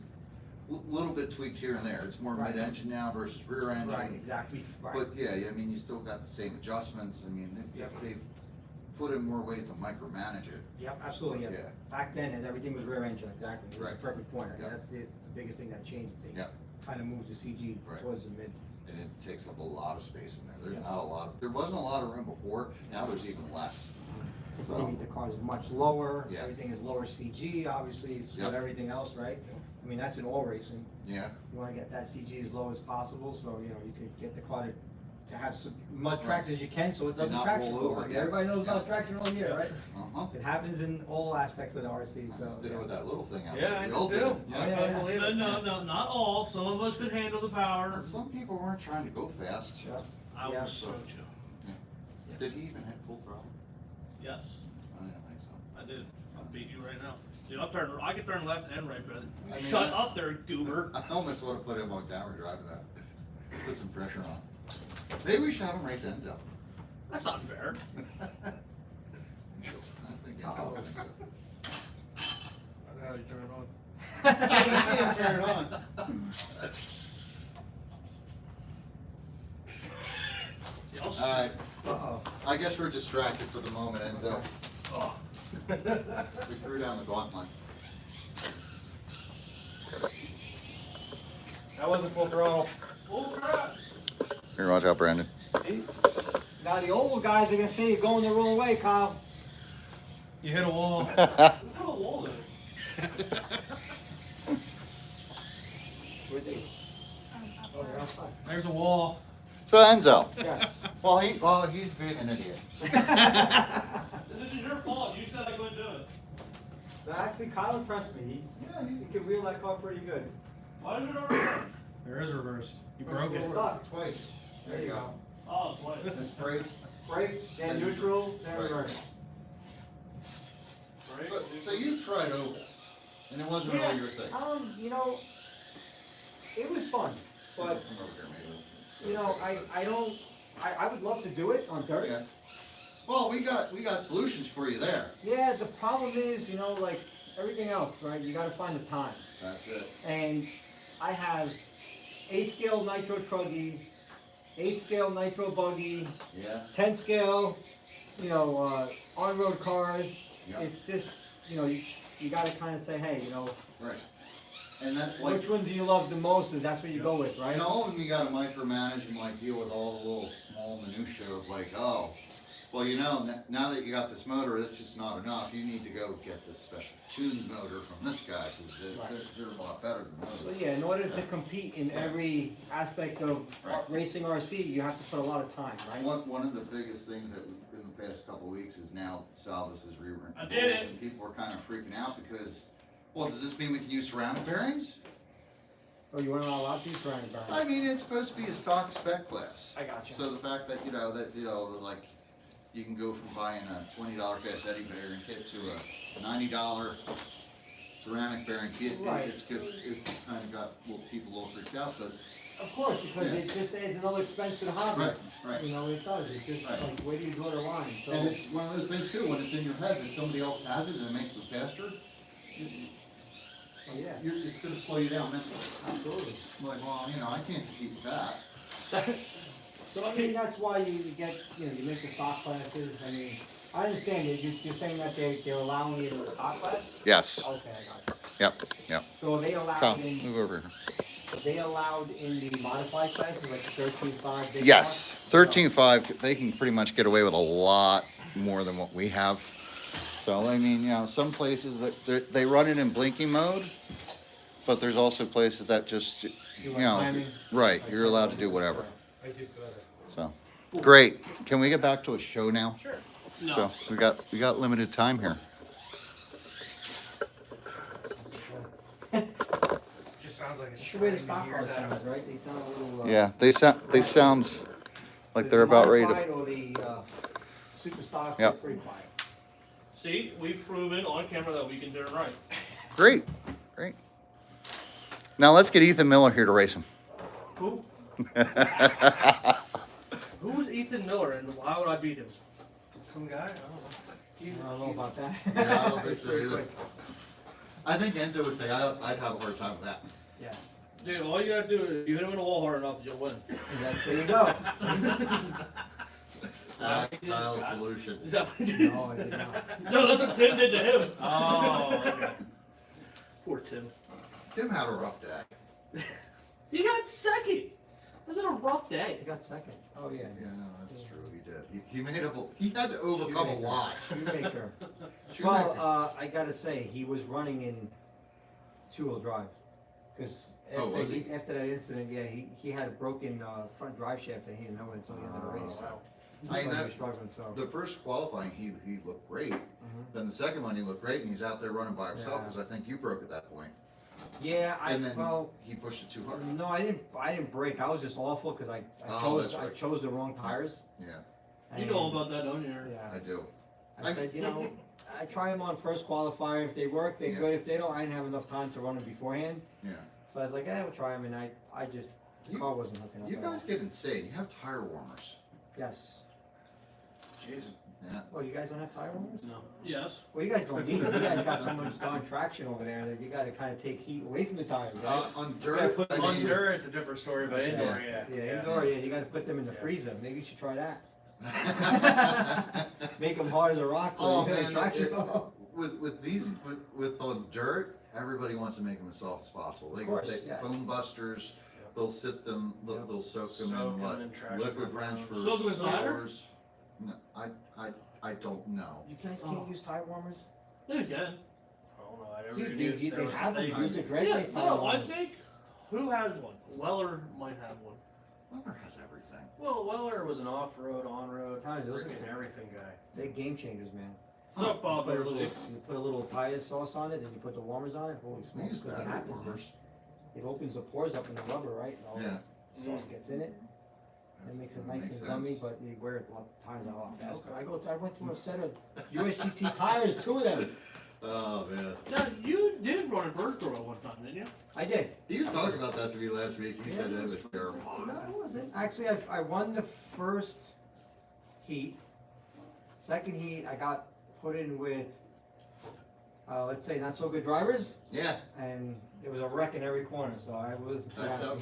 a little bit tweaked here and there. It's more Right. mid-engine now versus rear engine. Right, exactly, right. But yeah, I mean, you still got the same adjustments. I mean, they've put in more ways to micromanage it. Yep, absolutely, yeah. Yeah. Back then, everything was rear engine, exactly. It was a Right. perfect point. Yep. That's the biggest thing that changed. They Yep. kind of moved to CG Right. towards the mid. And it takes up a lot of space in there. There's Yes. not a lot, there wasn't a lot of room before, now there's even less. So So, the car is much lower, Yeah. everything is lower CG, obviously, it's Yep. with everything else, right? I mean, that's in all racing. yeah, You wanna get that CG as low as possible, so, you could get the car to have as much traction as you can, so it doesn't not traction. roll over, yeah. Everybody knows Yeah. about traction all year, right? uh-huh. It happens in all aspects of the RC, I so. just did it with that little thing out Yeah, there. I We all did did too. it. Yeah, Yes. yeah. Believe No, it. no, not all. Some of us could handle the power. And some people weren't trying to go fast. Yep. I Yeah. will search you. Did he even hit full throttle? Yes, I didn't think so. I did. I'll beat you right now. Dude, I can turn left and right, brother. I mean, Shut up there, goober. I almost want to put him on camera driving that. Put some pressure on. Maybe we should have him race Enzo. That's not fair. I think Enzo would think so. I know how you turn it on. You didn't turn it on. Yeah, I'll see. Alright, Uh-oh. I guess we're distracted for the moment, Enzo. Oh. We threw down the gauntlet. That wasn't full throttle. Oh, crap. Here, watch out, Brandon. See? Now the old guys are gonna say you're going the wrong way, Kyle. You hit a wall. Look at the wall there. Oh, you're outside. There's a wall. So Enzo, Yes. well he's being an idiot. This is your fault. You said I couldn't do it. No, actually, Kyle impressed me. He can wheel that car pretty good. Why is it over? There is reverse. You broke It's it. stuck. Twice. There you go. Oh, it's white. This brake. Brake, then neutral, then Right. reverse. So you tried over, and it wasn't really your thing. It was fun, but, Come over here, maybe. I would love to do it on dirt. Okay. Well, we got solutions for you there. Yeah, the problem is, like everything else, right, you gotta find the time. That's it. And I have 8-scale nitro truggy, 8-scale nitro buggy, Yeah. 10-scale, on-road cars. Yeah. It's just, you gotta kinda say, hey, Right. And that's like, which one do you love the most, and that's what you go with, right? and all of them you gotta micromanage and like deal with all the little small minutia of like, oh, well, now that you got this motor, it's just not enough. You need to go get this special tuned motor from this guy, because they're a lot better than But those. yeah, in order to compete in every aspect of Right. racing RC, you have to put a lot of time, right? One of the biggest things that in the past couple of weeks is now Salvus is rearing. I did it. And people are kind of freaking out because, well, does this mean we can use ceramic bearings? Oh, you weren't allowed to use surrounding I bearings? mean, it's supposed to be a stock spec class. I got you. So the fact that, like, you can go from buying a $20 Cassetti bearing kit to a $90 ceramic bearing kit, Right. it's kind of got people a little freaked out, but Of course, because Yeah. it just adds another expense to the hobby. Right. You know, it does, it's just Right. like, where do you draw the line? So, And it's one of those things too, when it's in your head that somebody else has it and it makes it faster, oh, yeah, it's gonna slow you down mentally. absolutely. I'm like, well, you know, I can't compete with that. So, I mean, that's why you get, you know, you make the stock classes, I mean, I understand that you're saying that they're allowing you in the stock class? Yes. Okay, I got it. Yep. So are they allowed Come, in, move over here. they allowed in the modified classes, like the 13.5 big Yes, block? 13.5, they can pretty much get away with a lot more than what we have. So, I mean, you know, some places that they run it in blinking mode, but there's also places that just, you know, timing? right, you're allowed to do whatever. I did better. So, great. Can we get back to a show now? Sure. No. So, we got limited time here. Just sounds like it's That's the way the trying stock to cars years out. sound, right? They sound a little, Yeah, they sound like they're about ready modified to. or the, super stocks, Yep. they're pretty quiet. See, we've proven on camera that we can do it right. Great. Now let's get Ethan Miller here to race him. Who? Who's Ethan Miller and why would I beat him? Some guy, I don't know. I don't know about that. Yeah, I don't think so either. I think Enzo would say I'd have a hard time with that. Yes. Dude, all you gotta do is you hit him in the wall hard enough, you'll win. There you go. Tactile solution. Is that what it No, is? I did not. No, that's what Tim did to him. Oh, okay. Poor Tim. Tim had a rough day. He got second. Was it a rough day? He got second. Oh, yeah. Yeah, no, that's true. He did. He had to overcome a lot. Shoemaker. Shoemaker. Well, I gotta say, he was running in two-wheel drive. Cause Oh, was he? after that incident, yeah, he had a broken, front drive shaft that he didn't know until the end of the race. wow. I mean, He that- was struggling, so. The first qualifying, he looked great. Then the second one, he looked great, and he's out there running by himself, Yeah. because I think you broke at that point. Yeah, And then well, he pushed it too hard. no, I didn't break, I was just awful, cause I Oh, that's right. chose the wrong tires. Yeah, You and- know all about that, don't you? I Yeah, do. I said, you know, I try them on first qualifier, if they work, they're Yeah. good, if they don't, I didn't have enough time to run them beforehand. Yeah. So I was like, we'll try them, and I just, the You- car wasn't hooking up You at all. guys get insane. You have tire warmers. Yes. Jeez. Yeah. Well, you guys don't have tire warmers? No. Yes. Well, you guys don't need them. You guys got so much darn traction over there that you gotta kinda take heat away from the tires, right? On Yeah, dirt, put I On mean, dirt, it's a different story, but indoor, yeah. Yeah, indoor, yeah, you gotta put them in the Yeah. freezer. Maybe you should try that. Make them hard as a rock so Oh you get man, traction. with these with on dirt, everybody wants to make them as soft as possible. They, Of course, they yeah. foam busters, they'll sit them, they'll soak them Soak in 'em what in traction liquid bubble wrench gums. for Soak 'em in cider? hours. No, I don't know. You guys can't use tire warmers? Yeah, you can. I don't know. I never Dude, knew they there was a have them thing. used to drag Yeah, race tire no, I warmers. think who has one? Weller might have one. Weber has everything. Well, Weller was an off-road, on-road, Tyler, those freaking are- everything guy. They're game changers, man. What's up, Bob You put a little, Mercy? you put a little tire sauce on it, and you put the warmers on it. Holy We smokes! use What battery happens is warmers. it opens the pores up in the rubber, right? And all Yeah. the sauce gets in it. It makes it nice Makes and gummy, sense. but you wear it a lot times a lot faster. I went to a set of USGT tires, two of them. Oh man. Now, you did run a bird throw at one time, didn't you? I did. He was talking about that to me last week. He said it was terrible. No, it wasn't. Actually, I won the first heat. Second heat, I got put in with, let's say, not so good drivers, Yeah. and it was a wreck in every corner. So I was. That sounds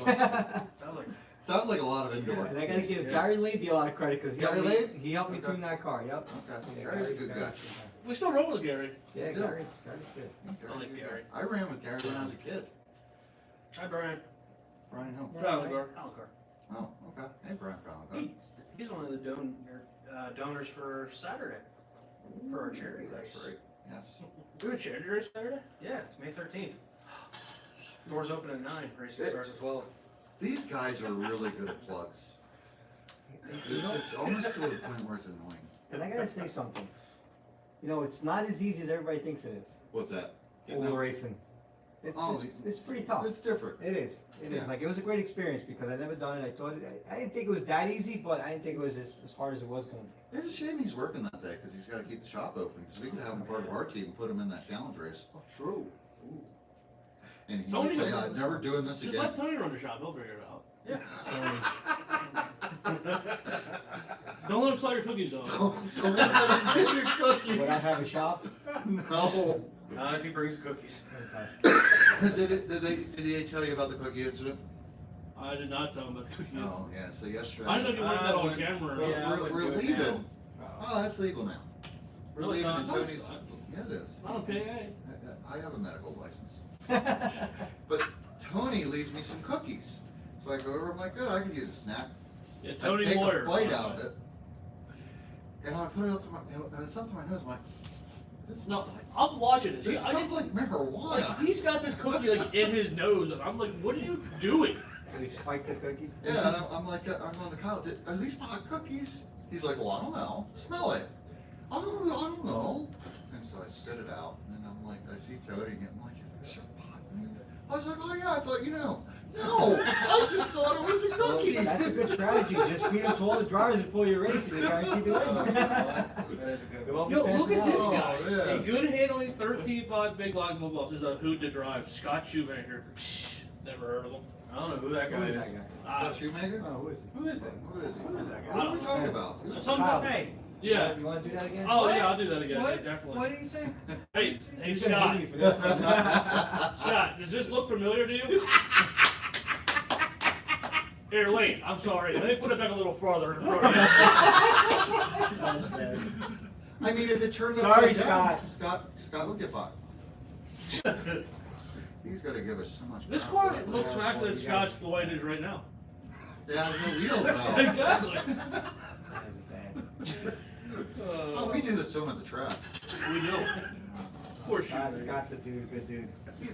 Sounds like Sounds like a lot of indoor. And I gotta give Yeah. Gary Lady a lot of credit because Gary Lade? he helped me Okay. tune that car. Yep. Okay. Yeah, Gary's a good guy. Gary's We still roll with Gary. Yeah, Yeah. Gary's good. I like Gary. I ran with Gary when I was a kid. hi Brian. Brian Hill. Proud girl. Alcar. Oh, okay. Hey, Brian Conlon. He's one of the donors for Saturday for our charity race. That's right. Yes. We were charity race Saturday? Yeah, it's May 13th. Doors open at 9. Racing It- starts at 12. These guys are really good at plugs. It's almost to a point where it's annoying. And I gotta say something. You know, it's not as easy as everybody thinks it is. What's that? Oval racing. Oh, It's pretty tough. It's different. It is. It is. Yeah. Like, it was a great experience because I never done it. I didn't think it was that easy, but I didn't think it was as hard as it was going to be. It's a shame he's working that day because he's got to keep the shop open. Because we could have him part of our team and put him in that challenge race. Oh, true. And he Tony would say, would- "I'm never doing this Just again." let Tony run the shop, he'll figure it out. Don't let him slide your cookies off. Don't let him get your cookies. Would I have a shop? No. Not if he brings cookies. Did he tell you about the cookie incident? I did not tell him about the cookies. Oh, yeah, so yesterday. I don't know if you wanted that on wouldn't- camera. We're, Yeah, I wouldn't we're do it leaving. now. Oh, that's legal now. We're Really, leaving it's and not? Tony's, yeah, it is. Okay, I have a medical license. But Tony leaves me some cookies. So I go over, I'm like, good, I could use a snack. yeah, I Tony take Moyer. a bite out of it. And I put it up to my, and it's up to my nose, I'm like, this No, smells like, I'm watching this. this I smells just, like marijuana. like, he's got this cookie like in his nose, and I'm like, what are you doing? Did he spike the cookie? Yeah, and I'm like, I'm on the couch, are these pot cookies? He's like, well, I don't know, smell it. I don't know. And so I spit it out, and I'm like, I see Tony, and I'm like, is this your pot? I was like, oh yeah, I thought you knew. No, I just thought it was a Well, cookie. that's a good strategy. Just feed them to all the drivers before you race, and you guarantee the win. That is a good It one. won't be Yo, look at passing this out. guy. Oh, yeah. A good handling 13.5 big block mobile. This is a hoot to drive. Scott Shoemaker. Psh, never heard of him. I don't know who that Who guy is is. that guy? Scott Shoemaker? Oh, who is he? Who is it? Who is he? Who is that guy? What are we talking about? Some Kyle. Hey, Yeah. You want to do that again? Oh What? yeah, I'll do that again. what? Yeah, definitely. What did he say? Hey, hey He's gonna Scott. hate me for this one. Scott, does this look familiar to you? Here, Lane, I'm sorry. Let me put it back a little farther in front of you. I mean, if it turns Sorry, upside down, Scott. Scott will get by. He's gonna give us so much. This crap car for that. looks Yeah, faster well, than you Scott's the way it is right now. Yeah, no, we don't know. Exactly. That is bad. Oh, we do this to him at the track. We do. Of course you do. Scott's a dude, good dude.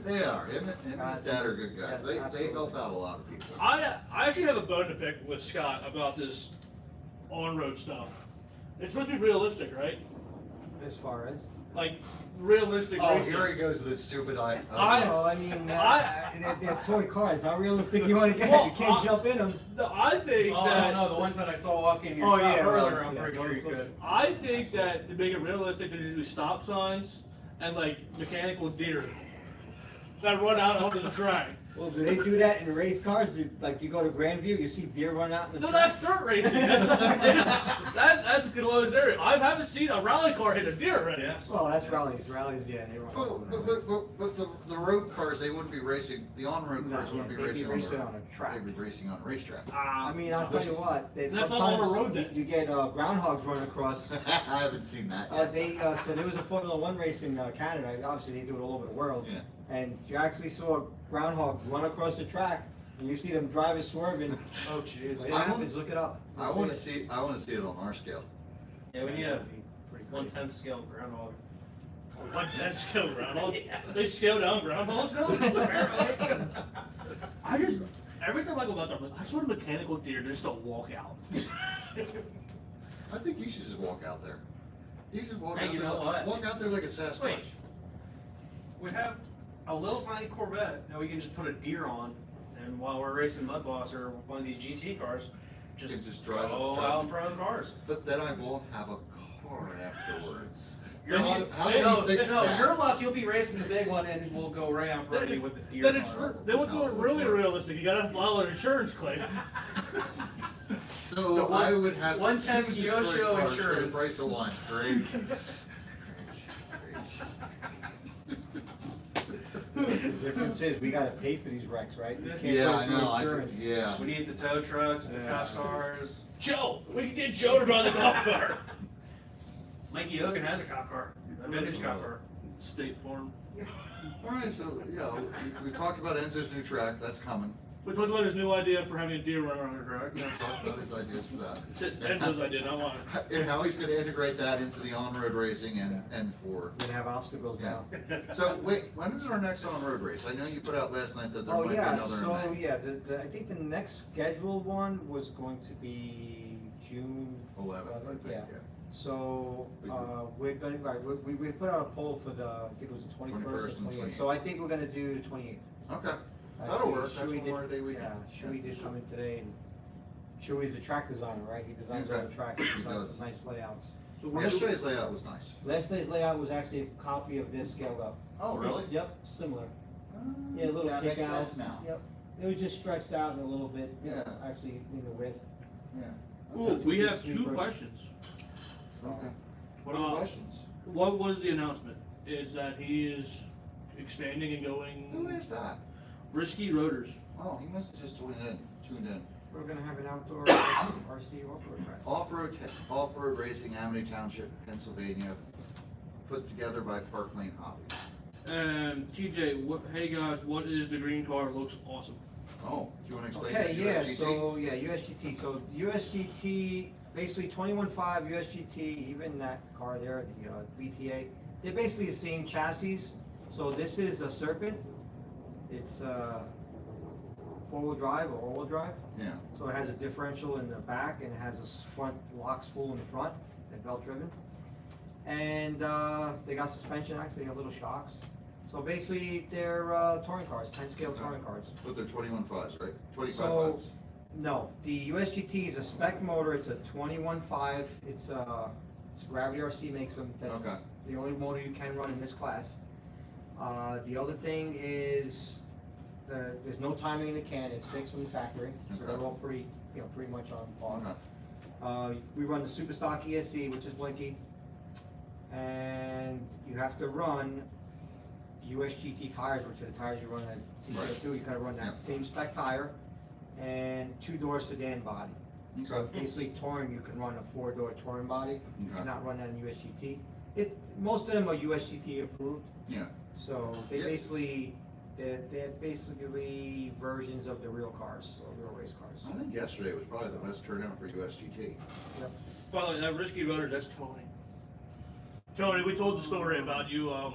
They are. Him and his dad are good guys. Yes, They absolutely. help out a lot of people. I actually have a bone to pick with Scott about this on-road stuff. It's supposed to be realistic, right? As far as? Like realistic Oh, racing. here he goes with this stupid I- Well, I mean, they're toy cars. How realistic you want to get? Well, You can't jump in them. No, I think Oh, that no, the ones that I saw walking your Oh, shop yeah, earlier, right, I'm yeah, pretty sure you those- could. I think that to make it realistic, there needs to be stop signs and like mechanical deer that run out onto the track. Well, do they do that in race cars? Like you go to Grandview, you see deer run out in the No, track? that's dirt racing. That's not, that's a closed area. I haven't seen a rally car hit a deer already. Yes. Well, that's rallies. Rallies, yeah, they run. all over the place. But the road cars, they wouldn't be racing. The on-road No, cars wouldn't be they'd be racing racing on a track. They'd be racing on a racetrack. I mean, I'll tell you what. That's not on the road then. You get groundhogs running across. I haven't seen that yet. So there was a Formula One race in Canada. Obviously, they do it all over the world. Yeah. And you actually saw a groundhog run across the track, and you see them drivers swerving. Oh, jeez. It happens. Look it up. I want to see. I want to see it on our scale. Yeah, we need a Pretty crazy. 1/10 scale groundhog. What that scale groundhog? They scale down groundhogs now? I just every time I go out there, I'm like, I just want a mechanical deer just to walk out. I think you should just walk out there. You should walk Hey, out you there. know what? Walk out there like a Sasquatch. Wait. We have a little tiny Corvette that we can just put a deer on, and while we're racing Mud Boss or one of these GT cars, You just, can just drive go up. out in front of the cars. But then I won't have a car afterwards. Your Then luck, you- how do no, you fix no, that? your luck, you'll be racing the big one, and we'll go right out in front of you with the deer Then it's car. then we'll do it really realistic. You gotta file an insurance claim. So The one- I would have 1/10 two Kyosho destroyed cars for the insurance. price of one. Great. The difference is we gotta pay for these wrecks, right? We can't Yeah, go I through know. insurance. Yeah. We need the tow trucks, the Yeah. cop cars. Joe, we can get Joe to drive the golf cart. Mikey Hogan has a cop car, a vintage cop car. State Farm. All right. So yeah, we talked about Enzo's new track. That's coming. We talked about his new idea for having a deer run around the track. We talked about his ideas for that. It's Enzo's idea, not mine. And how he's going to integrate that into the on-road racing and for. We're gonna have obstacles Yeah. now. So wait, when is our next on-road race? I know you put out last night that there Oh, might be yeah, another so, in May. yeah, I think the next scheduled one was going to be June 11th, I think. Yeah. Yeah. So, we're gonna, right, we put out a poll for the, I think it was the 21st 21st or and 28th. So I think we're gonna do the 28th. Okay. Right, That'll so work. That's Shuey Memorial Day weekend. Yeah, Shuey did come in today, and Shuey's the track designer, right? He designs all Okay. the tracks, he He designs does. some nice layouts. So we're Yesterday's layout was nice. Last day's layout was actually a copy of this scaled up. Oh, really? Yep, similar. Yeah, a little That kick makes out. sense now. Yep. It was just stretched out in a little bit, Yeah. actually in the width. Yeah. Ooh, we have Sweepers. 2 questions. So, Okay. What are the Uh, questions? What was the announcement? Is that he is expanding and Who going is that? Risky Rotors? Oh, he must have just tuned in. we're gonna have an outdoor RC off-road track. Off-road racing, Amity Township, Pennsylvania, put together by Park Lane Hobbies. And TJ, hey guys, what is the green car? Looks awesome. Oh, do you wanna explain Okay, that yeah, USGT? so, yeah, USGT, so USGT, basically 21.5 USGT, even that car there, the BTA, they're basically the same chassis. So this is a Serpent, it's four-wheel drive or all-wheel drive. Yeah, So it has a differential in the back and it has a front lock spool in the front, and belt driven. And they got suspension, actually, they got little shocks. So basically, they're touring cars, 10-scale touring cars. but they're 21.5s, right? 25.5s. So, no, the USGT is a spec motor, it's a 21.5, it's Gravity RC makes them, that's Okay. the only motor you can run in this class. The other thing is, there's no timing in the can, it's fixed from the factory, so Okay. they're all pretty, pretty much on par. Okay. We run the super stock ESC, which is blinky, and you have to run USGT tires, which are the tires you run at TCO2, you gotta run Yeah. that same spec tire, and 2-door sedan body. Okay. Basically touring, you can run a 4-door touring body, you Okay. cannot run that in USGT. Most of them are USGT approved, Yeah, so they Yeah. they're basically versions of the real cars, or real race cars. I think yesterday was probably the best turnout for USGT. By the way, that Risky Rotors, that's Tony. Tony, we told the story about you, And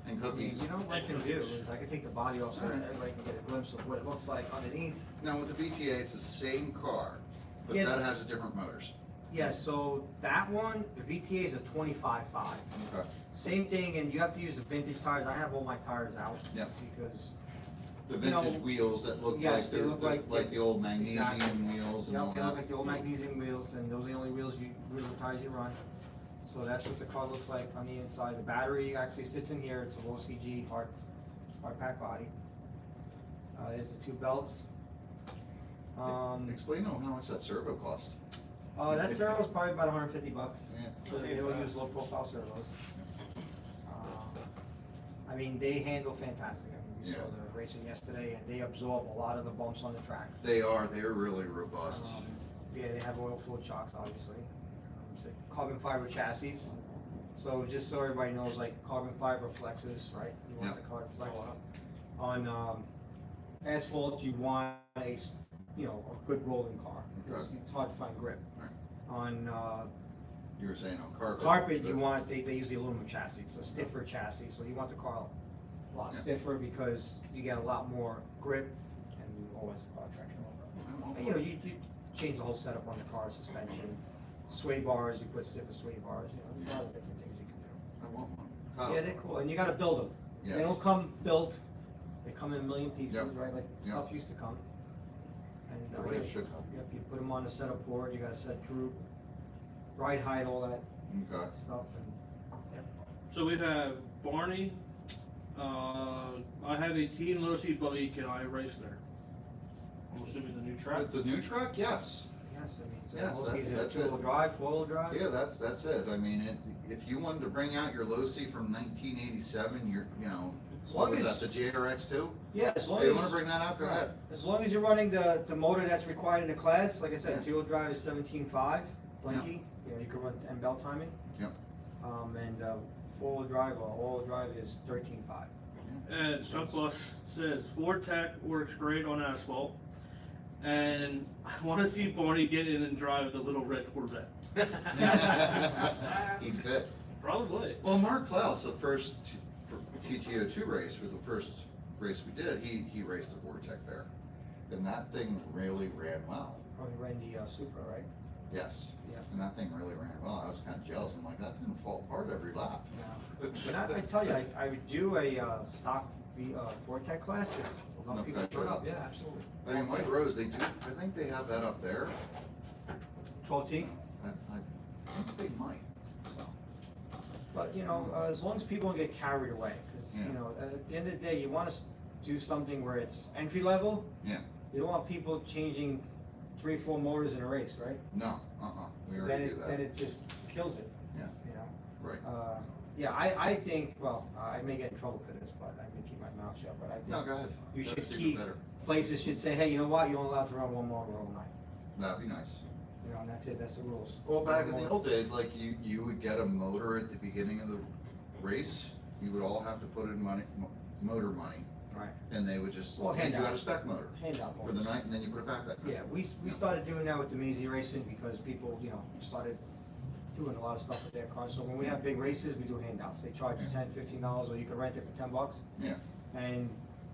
I mean, cookies. you know what I can do is I can take the body off so that everybody can get a glimpse of what it looks like underneath. Now with the BTA, it's the same car, but Yeah. that has a different motors. Yeah, so that one, the VTA is a 25.5. Okay. Same thing, and you have to use the vintage tires. I have all my tires out. Yep. Because, The You know, vintage wheels that look yes, like they they're look like the old magnesium Exactly. wheels and all they look like that. the old magnesium wheels, and those are the only wheels tires you run. So that's what the car looks like on the inside. The battery actually sits in here. It's a low CG hard pack body. There's the 2 belts. Explain how much that servo cost. That servo's probably about $150. Yeah. So they all use low profile servos. I mean, they handle fantastic. I mean, we saw Yeah. the racing yesterday and they absorb a lot of the bumps on the track. They're really robust. Yeah, they have oil filled shocks, obviously. So carbon fiber chassis. So just so everybody knows, like carbon fiber flexes, right? You want Yeah. the car to flex up. On asphalt, you want a good rolling car. Because Okay. it's hard to find grip. Right. On You were saying on carpet. carpet, you but- want, they use the aluminum chassis, it's a stiffer chassis, so you want the car a lot Yeah. stiffer because you get a lot more grip and you always car traction over. And you change the whole setup on the car, suspension, sway bars, you put stiffer sway bars, there's a lot of different things you can do. I want one. Kyle. Yeah, they're cool, and you gotta build them. They Yes. don't come built, they come in a million pieces, Yep. right, like Yep. stuff used to come. And, The way it should come. Yep, you put them on the setup board, you gotta set droop, ride height, all that Okay. stuff, and So we have Barney. I have a teen low seat buggy. Can I race there? I'm assuming the new track. With the new truck, yes. yes, I mean, so Yes, most of that's these are it. 2-wheel drive, 4-wheel drive. Yeah, that's it. I mean, if you wanted to bring out your low C from 1987, As what long was as- that, the JRX two? Yeah, as long They as, wanna bring that out, go ahead. as long as you're running the motor that's required in the class, like I said, Yeah. 2-wheel drive is 17.5, blinky, you can run and belt timing. Yep. And 4-wheel drive or all-wheel drive is 13.5. And Stuckbus says Ford Tech works great on asphalt. And I want to see Barney get in and drive the little red Corvette. He'd fit. Probably. Well, Mark Klaus, the first TTO2 race, for the first race we did, he raced the Vortec there. And that thing really ran well. Probably ran the Supra, right? Yes. Yeah. And that thing really ran well. I was kind of jealous. I'm like, that didn't fall apart every lap. But I tell you, I would do a stock Vortec class if enough Enough people guys showed showed up, up. yeah, absolutely. I mean, White Rose, they do, I think they have that up there. 12T? I think they might. So, but as long as people don't get carried away, because Yeah. at the end of the day, you want to do something where it's entry level. Yeah. You don't want people changing 3-4 motors in a race, right? No, we Then already do it, that. then it just kills it. Yeah. You know? Right. Yeah, I think, well, I may get in trouble for this, but I may keep my mouth shut, but I No, think go ahead. you That's should even keep, better. places should say, hey, you know what, you're only allowed to run one motor all night. That'd be nice. You know, and that's it, that's the rules. Well, back in One the motor. old days, like you would get a motor at the beginning of the race, you would all have to put in money, motor money, Right, and they would just Well, hand you handout. out a spec motor handout for the motors. night, and then you put it back that night. Yeah, we started doing that with the Mini racing because people, you know, started doing a lot of stuff with their cars. So when we have big races, we do handouts. They charge you $10, $15, or you can rent it for $10. Yeah. And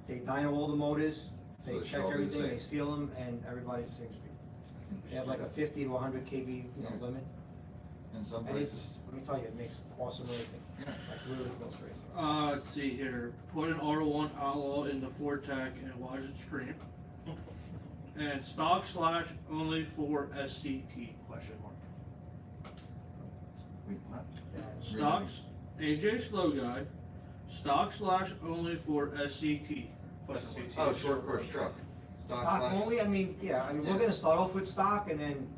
they dyno all the motors, So they they should check all be the everything, same. they seal them, and everybody's 6 speed. I think we They have should like do a that. 50 to 100 kV, you know, Yeah. limit. In some And places. it's, let me tell you, it makes awesome racing, Yeah. like really close racing. Let's see here. Put an R1 Outlaw in the Ford Tech and watch it scream. And stock / only for SCT ? Wait, what? Stocks, AJ Slow Guy. Stock / only for SCT ? Oh, short course truck. Stock slash- only, I mean, yeah, I mean, we're Yeah. gonna start off with stock, and then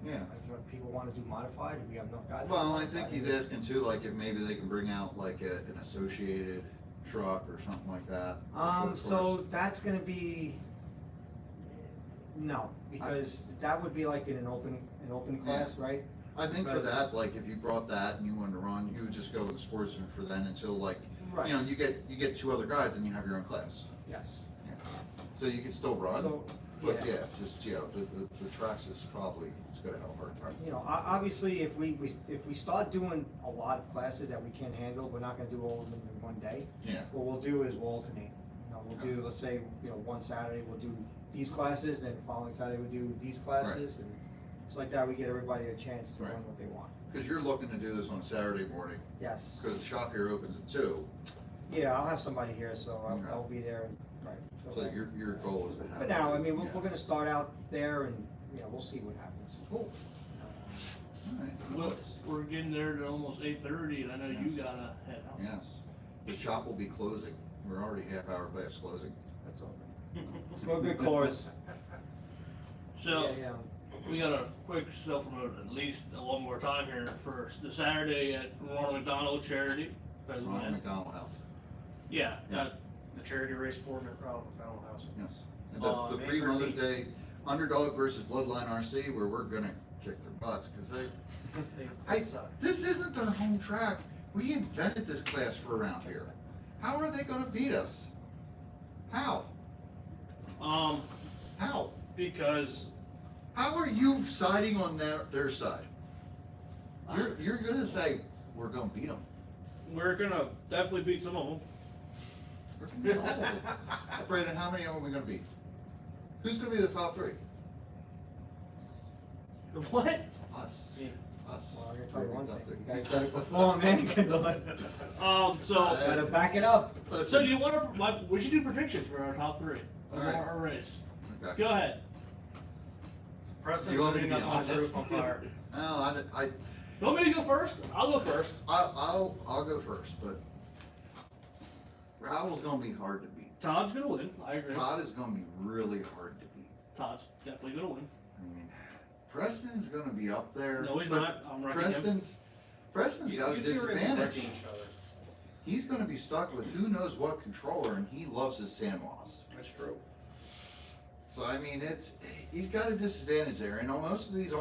Yeah. if people wanna do modified, if we have enough guys. Well, I think he's asking too, like if maybe they can bring out like an associated truck or something like that. Short So course. that's gonna be, no, because that would be like in an open class, right? I think for But- that, like if you brought that and you wanted to run, you would just go with the sportsman for then until like, Right. you know, you get 2 other guys and you have your own class. Yes. So you can still run, So, but yeah. yeah, just, you know, the tracks is probably, it's gonna have a hard time. You know, obviously, if we start doing a lot of classes that we can't handle, we're not gonna do all of them in one day. Yeah, What we'll do is we'll alternate. You know, we'll do, let's say, you know, one Saturday, we'll do these classes, then the following Saturday, we'll do these classes, and it's like that, we get everybody a chance to Right. run what they want. cause you're looking to do this on a Saturday morning, Yes. cause the shop here opens at 2, Yeah, I'll have somebody here, so Okay. I'll be there, and, right. so your goal is to have. For now, I mean, yeah. we're gonna start out there, and, you know, we'll see what happens. Cool. Alright, Well, let's- we're getting there to almost 8:30, and I know you Yes. gotta head out. yes, the shop will be closing, we're already half hour past closing. That's all. It's for a good cause. So, Yeah, yeah. we got a quick self-promote at least one more time here for the Saturday at Ronald McDonald Charity. Pheasant Ronald Land. McDonald House, Yeah, Yeah. The charity race for Ronald McDonald House. yes. And On the May pre-Mother's 13th. Day, Underdog versus Bloodline RC, where we're gonna kick their butts, cause this isn't their home track. We invented this class for around here. How are they gonna beat us? How? How? because How are you siding on their side? You're gonna say, we're gonna beat them. we're gonna definitely beat some of them. We're gonna beat all of them. Brandon, how many of them are we gonna beat? Who's gonna be the top 3? What? Us. Yeah. Us. Well, I'm gonna tell you We're one top thing, three. you guys gotta perform, man, 'cause So, gotta back it up. so Listen, do you want to? We should do predictions for our top 3 of All right. our race. okay. Go ahead. Preston's You want me to putting be up on the honest? roof on fire. No, You want me to go first? I'll go first. I'll go first, but Ravel's gonna be hard to beat. Todd's gonna win. I agree. Todd is gonna be really hard to beat. Todd's definitely gonna win. I mean, Preston's gonna be up there. No, he's but not. I'm wrecking him. Preston's got a You two are gonna be disadvantage. wrecking each other. He's gonna be stuck with who knows what controller, and he loves his Sanwas. That's true. So I mean, he's got a disadvantage there, and on most of these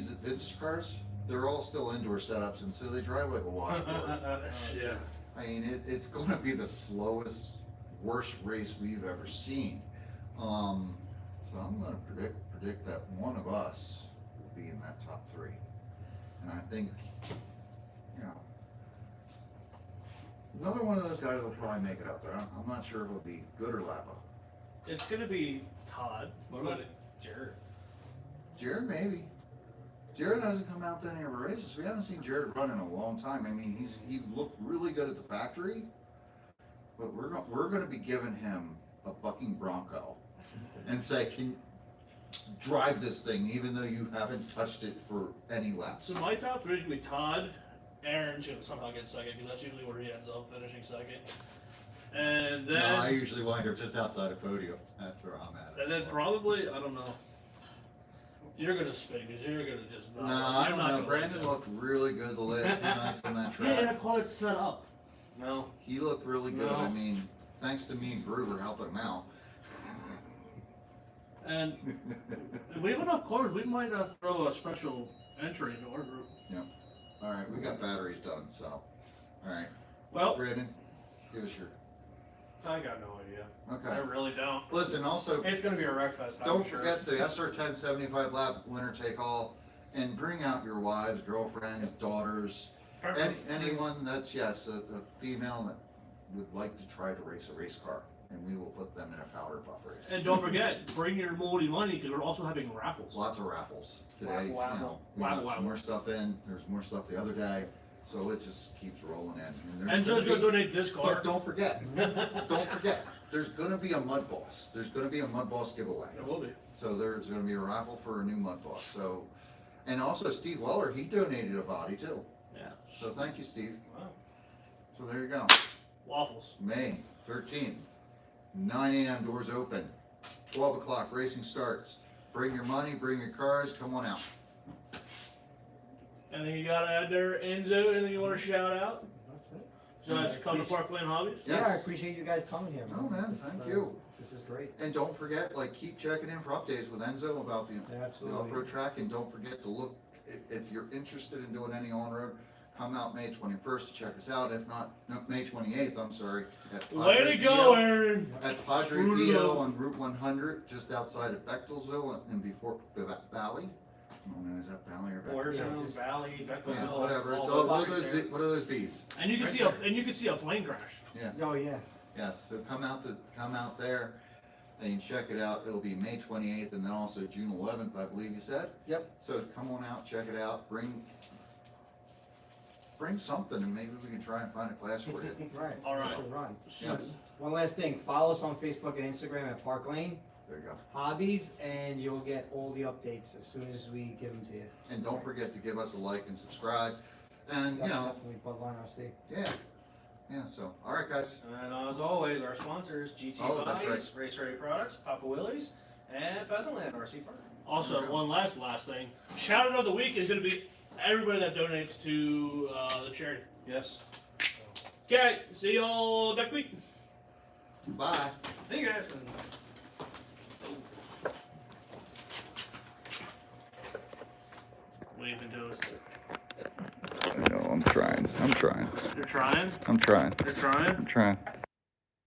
vintage cars, they're all still indoor setups, and so they drive like a washboard. Yeah. I mean, it's going to be the slowest, worst race we've ever seen. So I'm going to predict that one of us will be in that top 3, and I think, you know, another one of those guys will probably make it up there. I'm not sure if it'll be Good or Lapa. It's gonna be Todd. What about Jared? Jared, maybe. Jared hasn't come out to any of our races. We haven't seen Jared run in a long time. I mean, he looked really good at the factory, but we're gonna be giving him a bucking Bronco and say, can you drive this thing even though you haven't touched it for any laps? So my top 3 is gonna be Todd. Aaron's gonna somehow get second because that's usually where he ends up finishing second. And No, I then, usually wind up just outside the podium. That's where I'm at. and then probably, I don't know. You're gonna spin because you're gonna just No, not. I you're don't not know. gonna Brandon like that. looked really good the last few nights on that Yeah, and I track. call it set up. No. He looked really good. No. I mean, thanks to me and Gruber helping him out. And if we have enough cars, we might throw a special entry into our group. All right, we got batteries done, so. All right, Well, Brandon, give us your. I got no idea. I Okay. really don't. Listen, also, It's gonna be a wreck fest, I'm don't sure. forget the SR10 75 lap winner take all, and bring out your wives, girlfriends, daughters, anyone that's, yes, a female that would like to try to race a race car, and we will put them in a powder puff race. And don't forget, bring your moldy money because we're also having raffles. Lots of raffles today. Waffle, You waffle. know, we Waffle, got waffle. some more stuff in. There's more stuff the other day, so it just keeps rolling in. And Enzo's gonna donate this car. But don't forget, there's gonna be a mud boss. There's gonna be a mud boss giveaway. There will be. So there's gonna be a raffle for a new mud boss. So, and also Steve Weller, he donated a body too. Yeah. So thank you, Steve. Wow. So there you go. Waffles. May 13th, 9 a.m. doors open. 12 o'clock racing starts. Bring your money, bring your cars, come on out. Anything you gotta add there, Enzo? Anything you want to shout out? That's it. Besides come to Park Lane Hobbies? Yeah, I Yes. appreciate you guys coming here. Oh, man, This is, thank you. This is great. And don't forget, like, keep checking in for updates with Enzo about the Yeah, the absolutely. off-road track, and don't forget to look, if you're interested in doing any on-road, come out May 21st to check us out. If not, no, May 28th, I'm sorry. At Way Padre to go, Pio- Aaron! At Padre Screwed it Pio up. on Route 100, just outside of Bechtelsville and before the Valley. I don't know, is that Valley or Bechtel? Boyertown, just- Valley, Yeah, Beckville. whatever, it's all all, what those are those, what are those B's? And you can see a plane crash. Oh, yeah. Yes, so come out there and check it out. It'll be May 28th and then also June 11th, I believe you said? Yep. So come on out, check it out, bring something and maybe we can try and find a class for you. Right. All right. It's a run. Yes, One last thing, follow us on Facebook and Instagram at Park Lane there you go. Hobbies, and you'll get all the updates as soon as we give them to you. And don't forget to give us a like and subscribe. And, you That's know, definitely Bloodline RC. yeah, so, all right, guys. And as always, our sponsors, GT Oh, that's Bodies, Race Ready Products, Papa Willie's, and Pheasantland RC Park. Also, Okay. one last thing. Shout out of the week is gonna be everybody that donates to the charity. Yes. Okay, see y'all next week. Bye. See you guys. What are you gonna do? I know, I'm trying. You're trying? I'm trying. You're trying? trying.